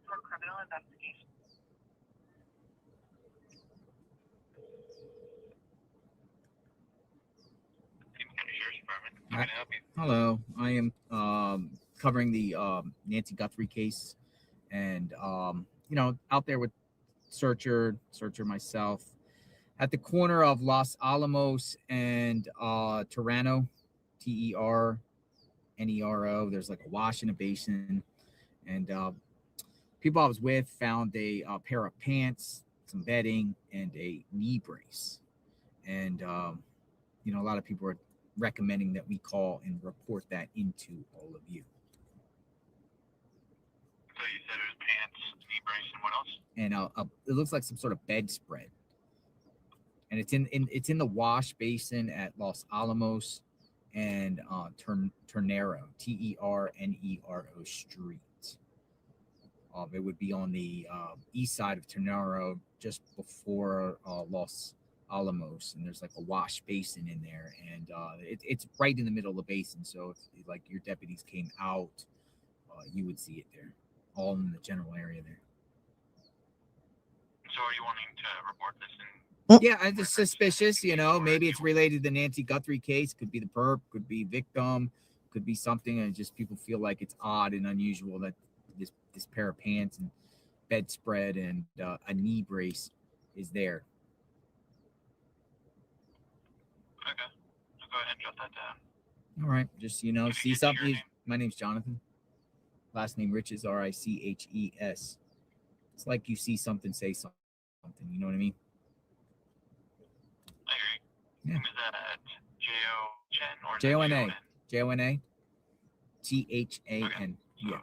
For criminal investigation. How can I help you? Hello, I am covering the Nancy Guthrie case, and out there with Searcher myself, at the corner of Los Alamos and Terrano, Ternero. There's like a wash in a basin, and people I was with found a pair of pants, some bedding, and a knee brace. And, you know, a lot of people are recommending that we call and report that into all of you. So you said it was pants, knee brace, and what else? And it looks like some sort of bedspread. And it's in the wash basin at Los Alamos and Ternero, Ternero Street. It would be on the east side of Ternero, just before Los Alamos, and there's like a wash basin in there, and it's right in the middle of the basin. So if like your deputies came out, you would see it there, all in the general area there. So are you wanting to report this in? Yeah, I'm just suspicious, you know, maybe it's related to the Nancy Guthrie case, could be the perp, could be victim, could be something, and just people feel like it's odd and unusual that this pair of pants and bedspread and a knee brace is there. Okay, I'll go ahead and jot that down. All right, just, you know, see something. My name's Jonathan. Last name Riches, Riches. It's like you see something, say something. You know what I mean? I hear you. Yeah. Is that J-O-N or J-O-N-A. J-O-N-A. T-H-A-N. Yeah.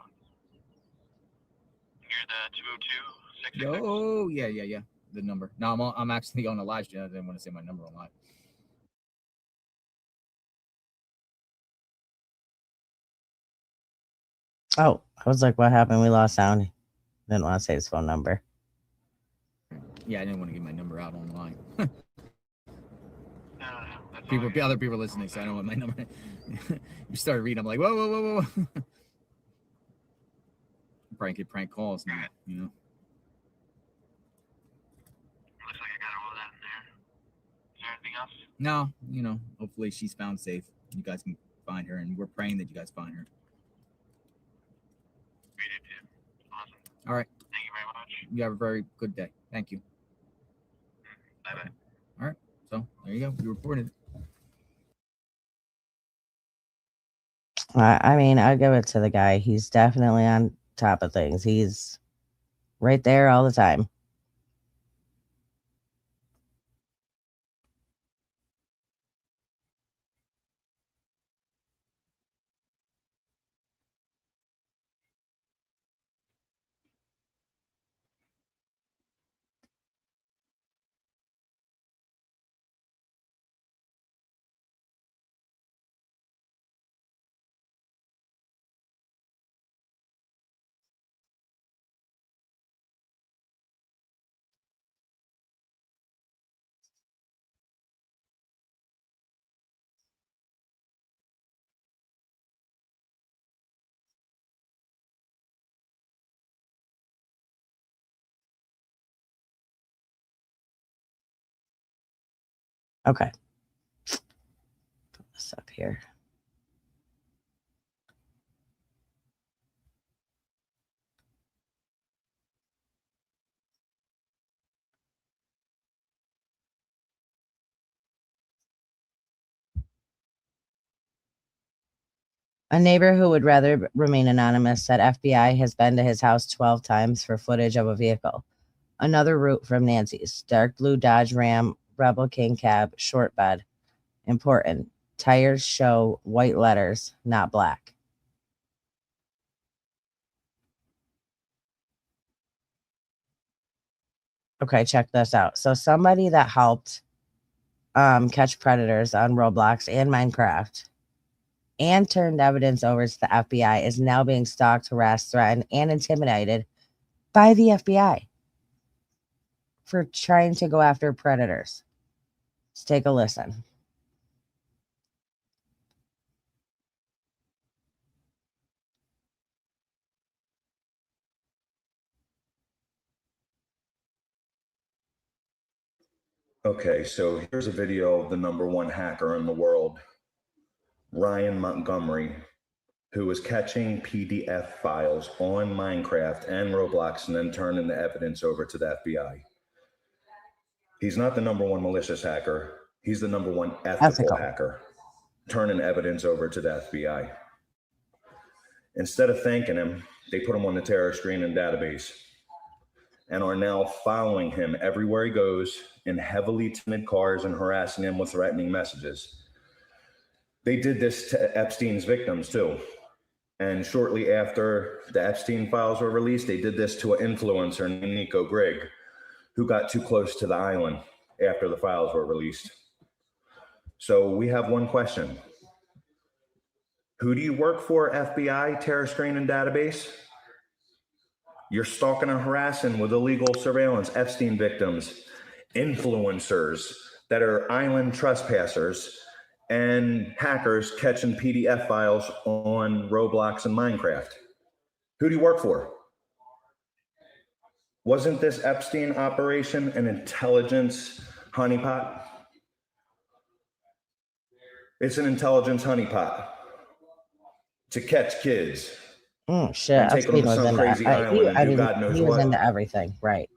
You're the 202-666? Oh, yeah. The number. No, I'm actually on a live stream. I didn't want to say my number on live. Oh, I was like, what happened? We lost sound. Didn't want to say his phone number. Yeah, I didn't want to give my number out online. No, Other people listening, so I don't want my number. You started reading, I'm like, whoa. Prank calls now, you know. Looks like I got all of that in there. Is there anything else? No, you know, hopefully she's found safe. You guys can find her, and we're praying that you guys find her. We did too. Awesome. All right. Thank you very much. You have a very good day. Thank you. Bye-bye. All right. So there you go. You reported it. I mean, I'll give it to the guy. He's definitely on top of things. He's right there all the time. Okay. Put this up here. A neighbor who would rather remain anonymous said FBI has been to his house 12 times for footage of a vehicle. Another route from Nancy's. Dark blue Dodge Ram, Rebel King cab, short bed. Important. Tires show white letters, not black. Okay, check this out. So somebody that helped catch predators on Roblox and Minecraft and turned evidence over to the FBI is now being stalked, harassed, threatened, and intimidated by the FBI for trying to go after predators. Let's take a listen. Okay, so here's a video of the #1 hacker in the world, Ryan Montgomery, who was catching PDF files on Minecraft and Roblox and then turning the evidence over to the FBI. He's not the #1 malicious hacker. He's the #1 ethical hacker, turning evidence over to the FBI. Instead of thanking him, they put him on the terror screening database. and are now following him everywhere he goes in heavily tinted cars and harassing him with threatening messages. They did this to Epstein's victims too. And shortly after the Epstein files were released, they did this to an influencer named Nico Grigg, who got too close to the island after the files were released. So we have one question. Who do you work for, FBI, terror screening database? You're stalking and harassing with illegal surveillance Epstein victims, influencers that are island trespassers, and hackers catching PDF files on Roblox and Minecraft. Who do you work for? Wasn't this Epstein operation an intelligence honeypot? It's an intelligence honeypot to catch kids Shit, and take them Epstein to was some into. crazy island and do God knows he was what. into everything, right?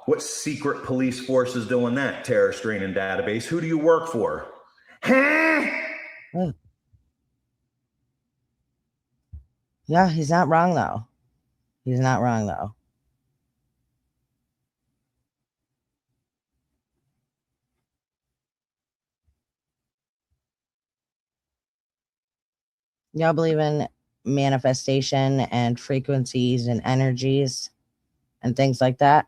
What secret police force is doing that terror screening database? Who do you work for? Yeah, he's not wrong though. He's not wrong though. Y'all believe in manifestation and frequencies and energies and things like that?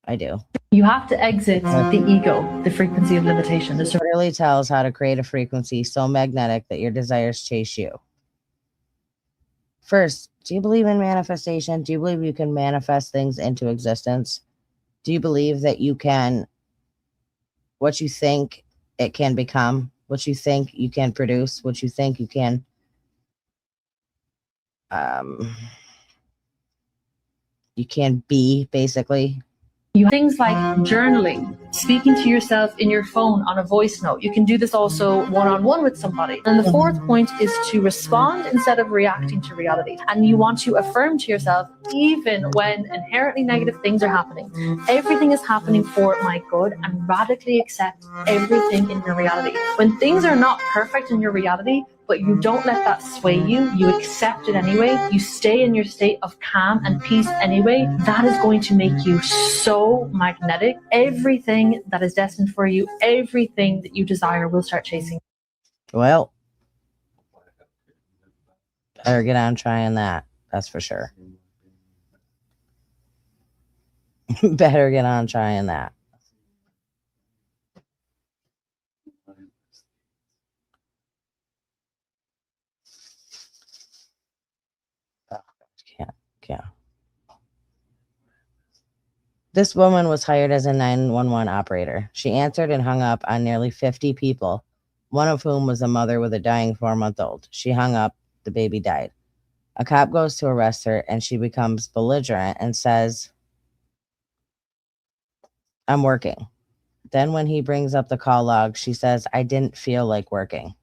I do. You have to exit the ego, the frequency of limitation. This really tells how to create a frequency so magnetic that your desires chase you. First, do you believe in manifestation? Do you believe you can manifest things into existence? Do you believe that you can, what you think it can become, what you think you can produce, what you think you can be, basically? You have things like journaling, speaking to yourself in your phone on a voice note. You can do this also one-on-one with somebody. And the fourth point is to respond instead of reacting to reality. And you want to affirm to yourself, even when inherently negative things are happening, everything is happening for my good, and radically accept everything in your reality. When things are not perfect in your reality, but you don't let that sway you, you accept it anyway, you stay in your state of calm and peace anyway, that is going to make you so magnetic. Everything that is destined for you, everything that you desire will start chasing. Well, better get on trying that. That's for sure. Better get on trying that. Yeah. This woman was hired as a 911 operator. She answered and hung up on nearly 50 people, one of whom was a mother with a dying 4-month-old. She hung up, the baby died. A cop goes to arrest her, and she becomes belligerent and says, "I'm working." Then when he brings up the call log, she says, "I didn't feel like working."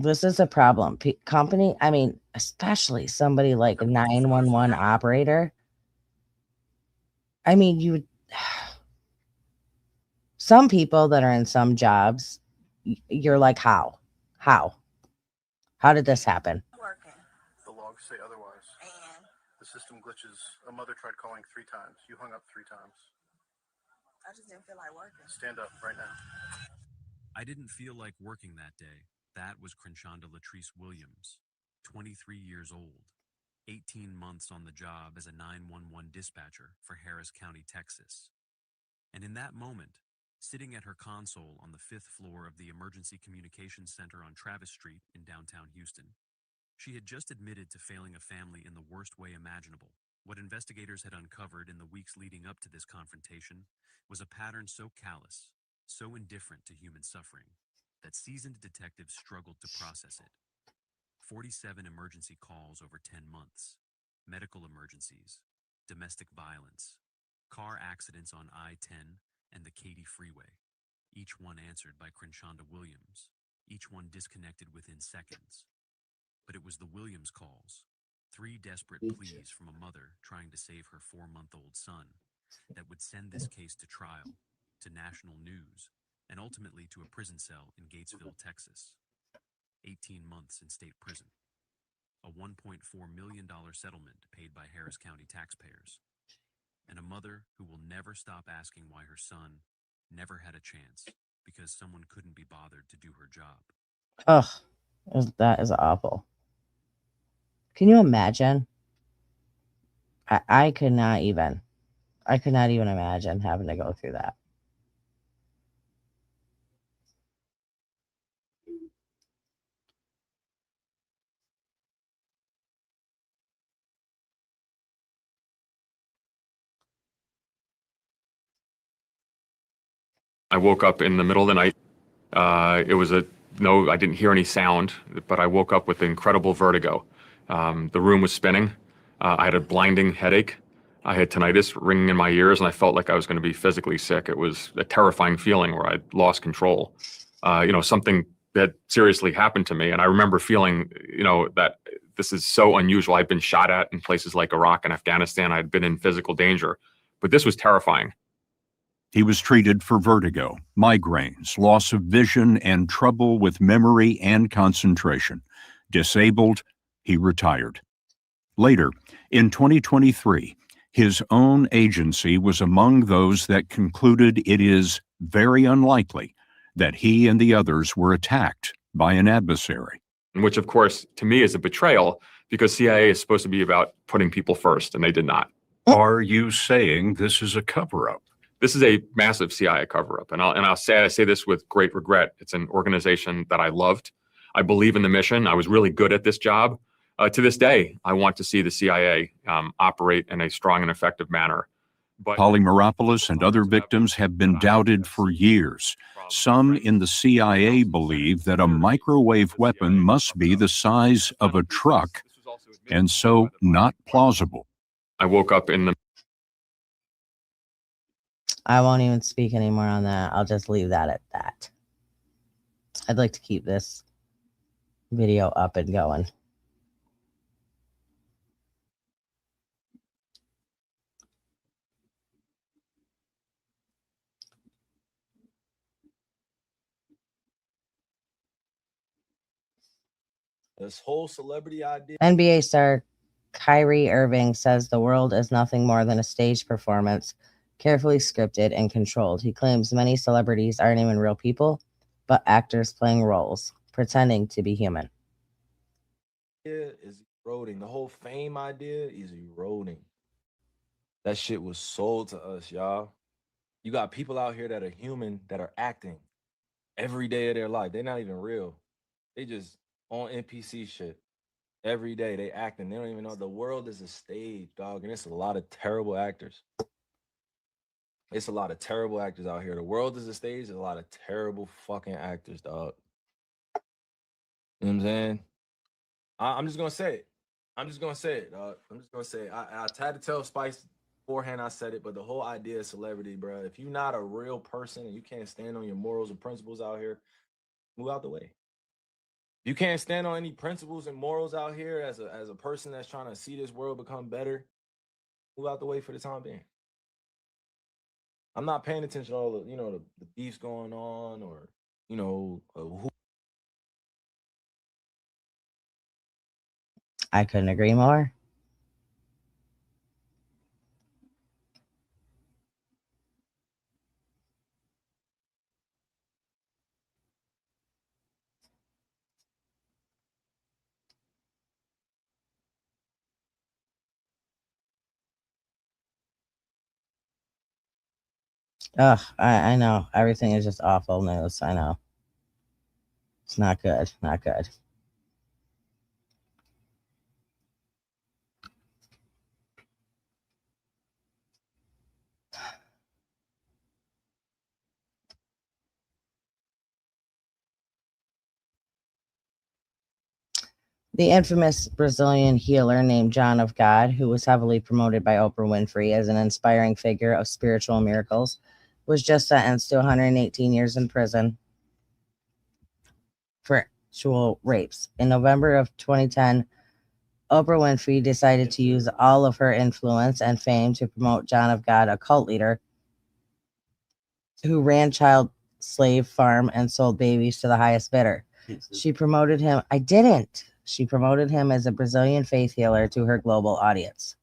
This is a problem. Company, I mean, especially somebody like a 911 operator. I mean, you would, some people that are in some jobs, you're like, how did this happen? The logs say otherwise. The system glitches. A mother tried calling 3 times. You hung up 3 times. I just didn't feel like working. Stand up right now. I didn't feel like working that day. That was Crenshonda Latrice Williams, 23 years old, 18 months on the job as a 911 dispatcher for Harris County, Texas. And in that moment, sitting at her console on the 5th floor of the Emergency Communications Center on Travis Street in downtown Houston, she had just admitted to failing a family in the worst way imaginable. What investigators had uncovered in the weeks leading up to this confrontation was a pattern so callous, so indifferent to human suffering, that seasoned detectives struggled to process it. 47 emergency calls over 10 months, medical emergencies, domestic violence, car accidents on I-10 and the Katy Freeway, each one answered by Crenshonda Williams, each one disconnected within seconds. But it was the Williams calls, 3 desperate pleas from a mother trying to save her 4-month-old son, that would send this case to trial, to national news, and ultimately to a prison cell in Gatesville, Texas. 18 months in state prison. A $1.4 million settlement paid by Harris County taxpayers. And a mother who will never stop asking why her son never had a chance because someone couldn't be bothered to do her job. Ugh, that is awful. Can you imagine? I could not even imagine having to go through that. I woke up in the middle of the night. I didn't hear any sound, but I woke up with incredible vertigo. The room was spinning. I had a blinding headache. I had tinnitus ringing in my ears, and I felt like I was going to be physically sick. It was a terrifying feeling where I'd lost control. Something that seriously happened to me. And I remember feeling, that this is so unusual. I'd been shot at in places like Iraq and Afghanistan. I'd been in physical danger, but this was terrifying. He was treated for vertigo, migraines, loss of vision, and trouble with memory and concentration. Disabled, he retired. Later, in 2023, his own agency was among those that concluded it is very unlikely that he and the others were attacked by an adversary. Which, of course, to me is a betrayal because CIA is supposed to be about putting people first, and they did not. Are you saying this is a cover-up? This is a massive CIA cover-up, and I say this with great regret. It's an organization that I loved. I believe in the mission. I was really good at this job. To this day, I want to see the CIA operate in a strong and effective manner. But Polymeropoulos and other victims have been doubted for years. Some in the CIA believe that a microwave weapon must be the size of a truck, and so not plausible. I woke up in the... I won't even speak anymore on that. I'll just leave that at that. I'd like to keep this video up and going. This whole celebrity idea. NBA star Kyrie Irving says the world is nothing more than a stage performance, carefully scripted and controlled. He claims many celebrities aren't even real people, but actors playing roles, pretending to be human. Is eroding. The whole fame idea is eroding. That shit was sold to us, y'all. You got people out here that are human, that are acting every day of their life. They're not even real. They just on NPC shit. Every day they acting. They don't even know the world is a stage, dog. And it's a lot of terrible actors. It's a lot of terrible actors out here. The world is a stage. There's a lot of terrible fucking actors, dog. You know what I'm saying? I'm just gonna say it. I'm just gonna say it, dog. I'm just gonna say it. I tried to tell Spice beforehand I said it, but the whole idea of celebrity, bro. If you're not a real person and you can't stand on your morals and principles out here, move out the way. You can't stand on any principles and morals out here as a person that's trying to see this world become better, move out the way for the time being. I'm not paying attention to all the beefs going on or who. I couldn't agree more. Ugh, I know. Everything is just awful news. I know. It's not good. Not good. The infamous Brazilian healer named John of God, who was heavily promoted by Oprah Winfrey as an inspiring figure of spiritual miracles, was just sentenced to 118 years in prison for actual rapes. In November of 2010, Oprah Winfrey decided to use all of her influence and fame to promote John of God, a cult leader who ran child slave farm and sold babies to the highest bidder. She promoted him. I didn't. She promoted him as a Brazilian faith healer to her global audience.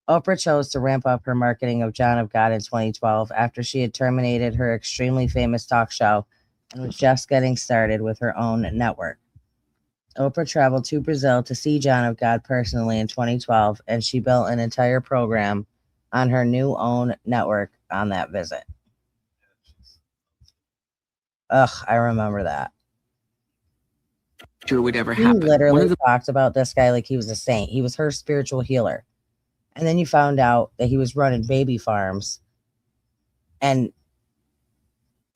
Oprah chose to ramp up her marketing of John of God in 2012 after she had terminated her extremely famous talk show and was just getting started with her own network. Oprah traveled to Brazil to see John of God personally in 2012, and she built an entire program on her new own network on that visit. Ugh, I remember that. Sure would ever He happen. literally talked about this guy like he was a saint. He was her spiritual healer. And then you found out that he was running baby farms. And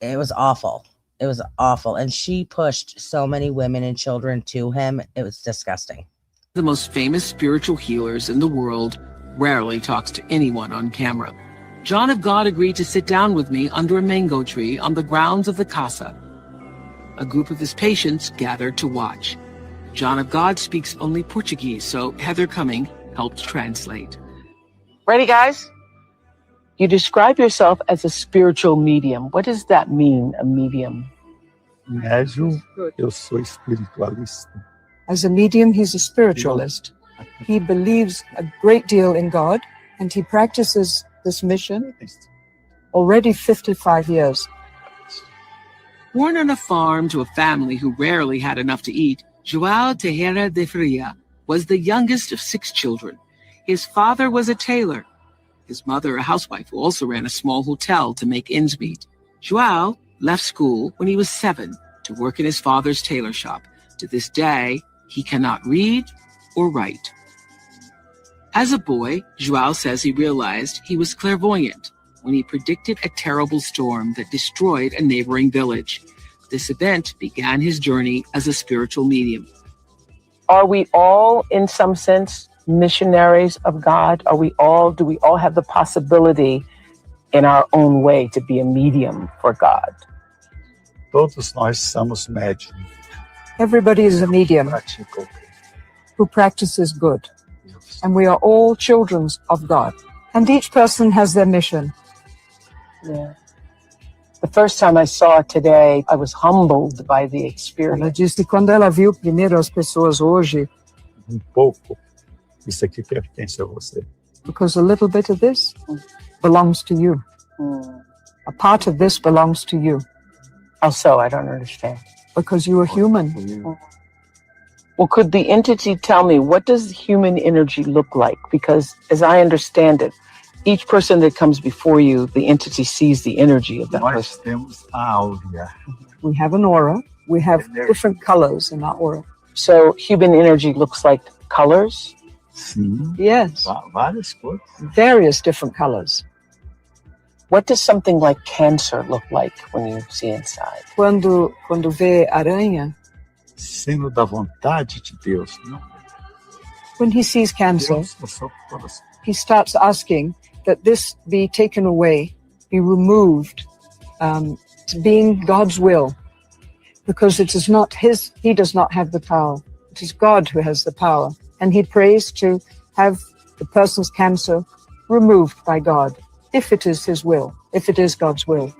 it was awful. It was awful. And she pushed so many women and children to him. It was disgusting. The most famous spiritual healers in the world rarely talks to anyone on camera. John of God agreed to sit down with me under a mango tree on the grounds of the casa. A group of his patients gathered to watch. John of God speaks only Portuguese, so Heather Cumming helped translate. Ready, guys? You describe yourself as a spiritual medium. What does that mean, a medium? Médium, eu sou espiritualista. As a medium, he's a spiritualist. He believes a great deal in God, and he practices this mission already 55 years. Born on a farm to a family who rarely had enough to eat, João Teixeira de Faria was the youngest of 6 children. His father was a tailor. His mother, a housewife who also ran a small hotel to make ends meet. João left school when he was 7 to work in his father's tailor shop. To this day, he cannot read or write. As a boy, João says he realized he was clairvoyant when he predicted a terrible storm that destroyed a neighboring village. This event began his journey as a spiritual medium. Are we all, in some sense, missionaries of God? Do we all have the possibility in our own way to be a medium for God? Todos nós somos médiums. Everybody is a medium who practices good. And we are all children of God. And each person has their mission. Yeah. The first time I saw it today, I was humbled by the experience. Ela disse que quando ela viu primeiro as pessoas hoje, pouco, isso aqui pertence a você. Because a little bit of this belongs to you. A part of this belongs to you. How so? I don't understand. Because you are human. Well, could the entity tell me, what does human energy look like? Because as I understand it, each person that comes before you, the entity sees the energy of that person. Temos a áurea. We have an aura. We have different colors in our aura. So human energy looks like colors? Sim. Yes. Várias cores. Various different colors. What does something like cancer look like when you see inside? Quando vê aranha, sendo da vontade de Deus, não? When he sees cancer, he starts asking that this be taken away, be removed, being God's will, because it is not he does not have the power. It is God who has the power. And he prays to have the person's cancer removed by God, if it is his will, if it is God's will.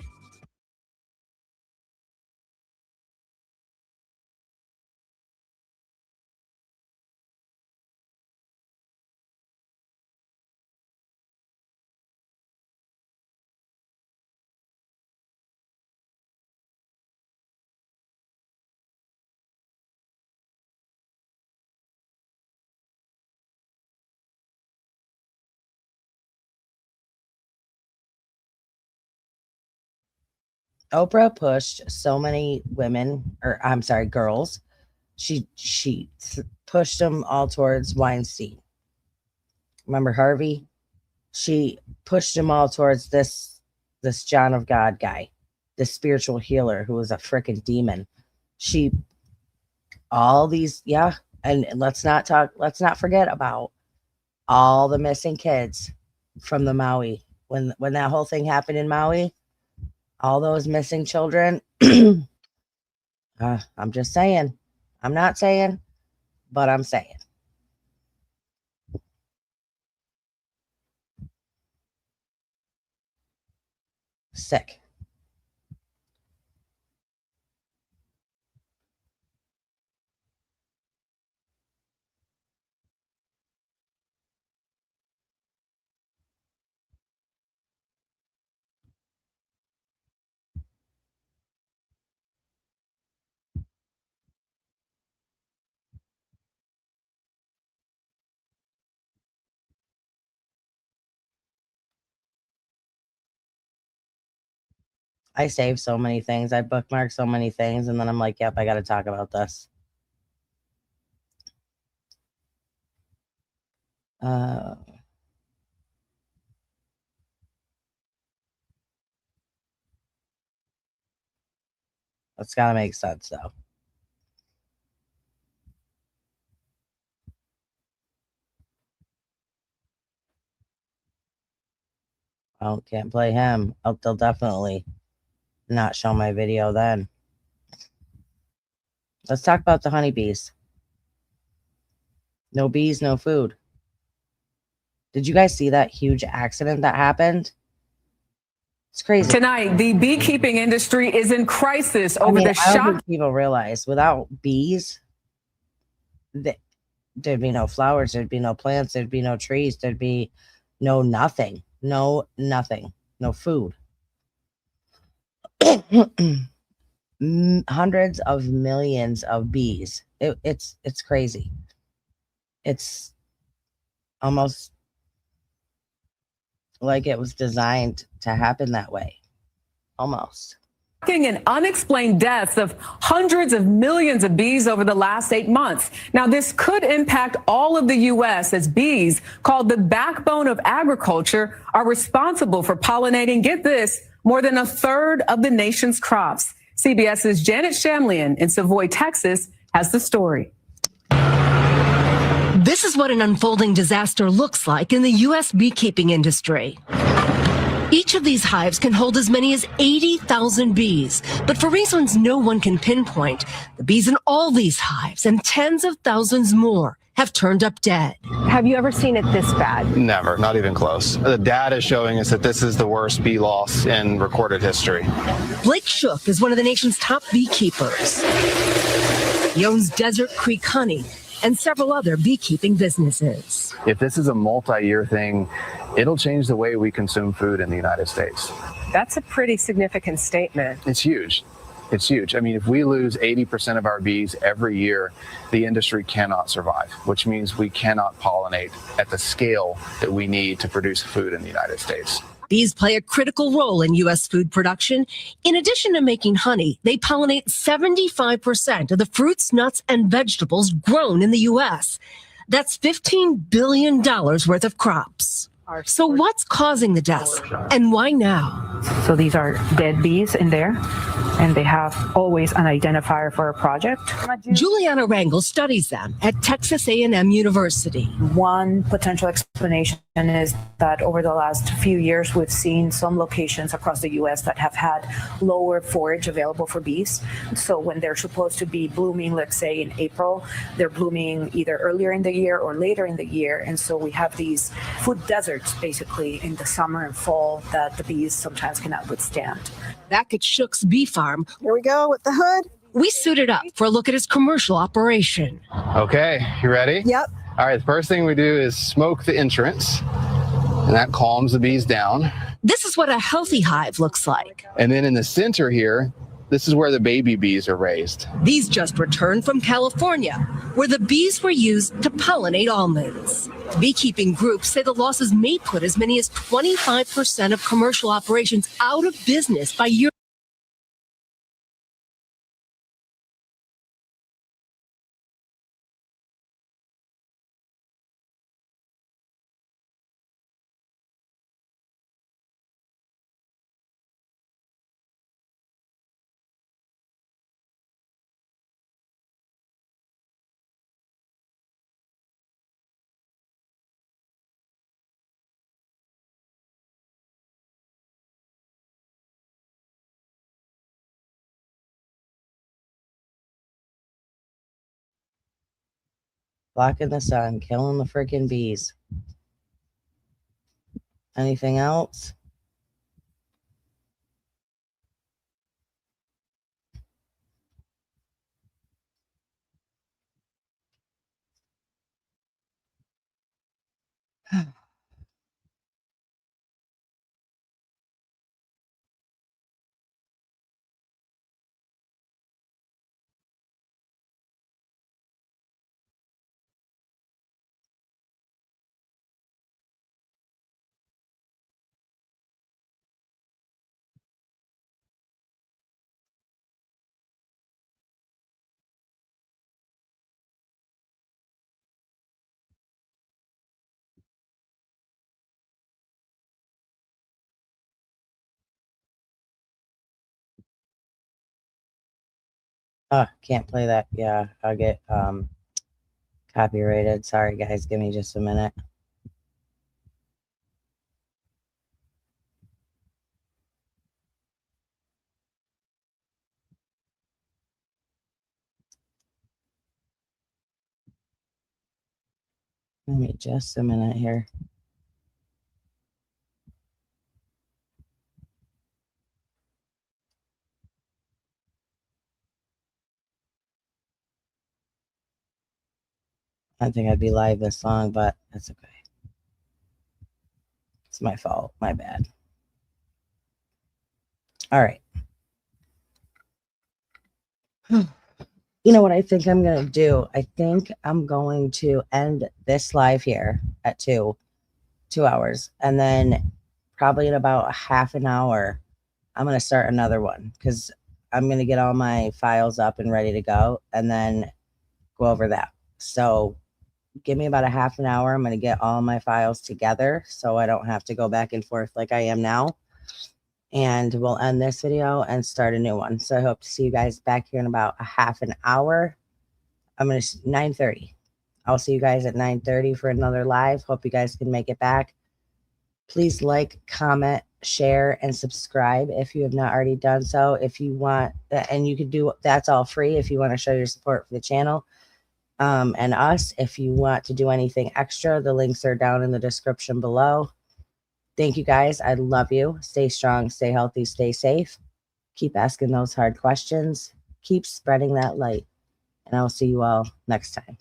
Oprah pushed so many women, or I'm sorry, girls. She pushed them all towards Weinstein. Remember Harvey? She pushed them all towards this John of God guy, this spiritual healer who was a freaking demon. And let's not forget about all the missing kids from the Maui. When that whole thing happened in Maui, all those missing children. I'm just saying. I'm not saying, but I'm saying. Sick. I save so many things. I bookmark so many things, and then I'm like, yep, I got to talk about this. That's got to make sense, though. Oh, can't play him. Oh, they'll definitely not show my video then. Let's talk about the honeybees. No bees, no food. Did you guys see that huge accident that happened? It's crazy. Tonight, the beekeeping industry is in crisis over the I don't shock. think people realize without bees, there'd be no flowers, there'd be no plants, there'd be no trees, there'd be no nothing. No nothing. No food. Hundreds of millions of bees. It's crazy. It's almost like it was designed to happen that way. Almost. And unexplained deaths of hundreds of millions of bees over the last 8 months. Now, this could impact all of the U.S. as bees, called the backbone of agriculture, are responsible for pollinating, get this, more than a third of the nation's crops. CBS's Janet Shamlian in Savoy, Texas, has the story. This is what an unfolding disaster looks like in the U.S. beekeeping industry. Each of these hives can hold as many as 80,000 bees, but for reasons no one can pinpoint, the bees in all these hives and tens of thousands more have turned up dead. Have you ever seen it this bad? Never, not even close. The data is showing us that this is the worst bee loss in recorded history. Blake Shook is one of the nation's top beekeepers. He owns Desert Creek Honey and several other beekeeping businesses. If this is a multi-year thing, it'll change the way we consume food in the United States. That's a pretty significant statement. It's huge. It's huge. I mean, if we lose 80% of our bees every year, the industry cannot survive, which means we cannot pollinate at the scale that we need to produce food in the United States. Bees play a critical role in U.S. food production. In addition to making honey, they pollinate 75% of the fruits, nuts, and vegetables grown in the U.S. That's $15 billion worth of crops. So what's causing the deaths, and why now? So these are dead bees in there, and they have always an identifier for a project. Juliana Rangel studies them at Texas A&M University. One potential explanation is that over the last few years, we've seen some locations across the U.S. that have had lower forage available for bees. So when they're supposed to be blooming, let's say in April, they're blooming either earlier in the year or later in the year. And so we have these food deserts basically in the summer and fall that the bees sometimes cannot withstand. Back at Shook's Bee Farm, here we go with the hood. We suited up for a look at his commercial operation. Okay, you ready? Yep. All right, the first thing we do is smoke the entrance, and that calms the bees down. This is what a healthy hive looks like. And then in the center here, this is where the baby bees are raised. These just returned from California, where the bees were used to pollinate almonds. Beekeeping groups say the losses may put as many as 25% of commercial operations out of business by year. Blocking the sun, killing the freaking bees. Anything else? Oh, can't play that. Yeah, I'll get copyrighted. Sorry, guys. Give me just a minute. Give me just a minute here. I think I'd be live this long, but that's okay. It's my fault. My bad. All right. You know what I think I'm going to do? I think I'm going to end this live here at 2 hours. And then probably in about a half an hour, I'm going to start another one because I'm going to get all my files up and ready to go and then go over that. So give me about a half an hour. I'm going to get all my files together so I don't have to go back and forth like I am now. And we'll end this video and start a new one. So I hope to see you guys back here in about a half an hour. I'm going to 9:30. I'll see you guys at 9:30 for another live. Hope you guys can make it back. Please like, comment, share, and subscribe if you have not already done so. If you want, and you can do, that's all free if you want to show your support for the channel and us. If you want to do anything extra, the links are down in the description below. Thank you guys. I love you. Stay strong, stay healthy, stay safe. Keep asking those hard questions. Keep spreading that light. And I will see you all next time.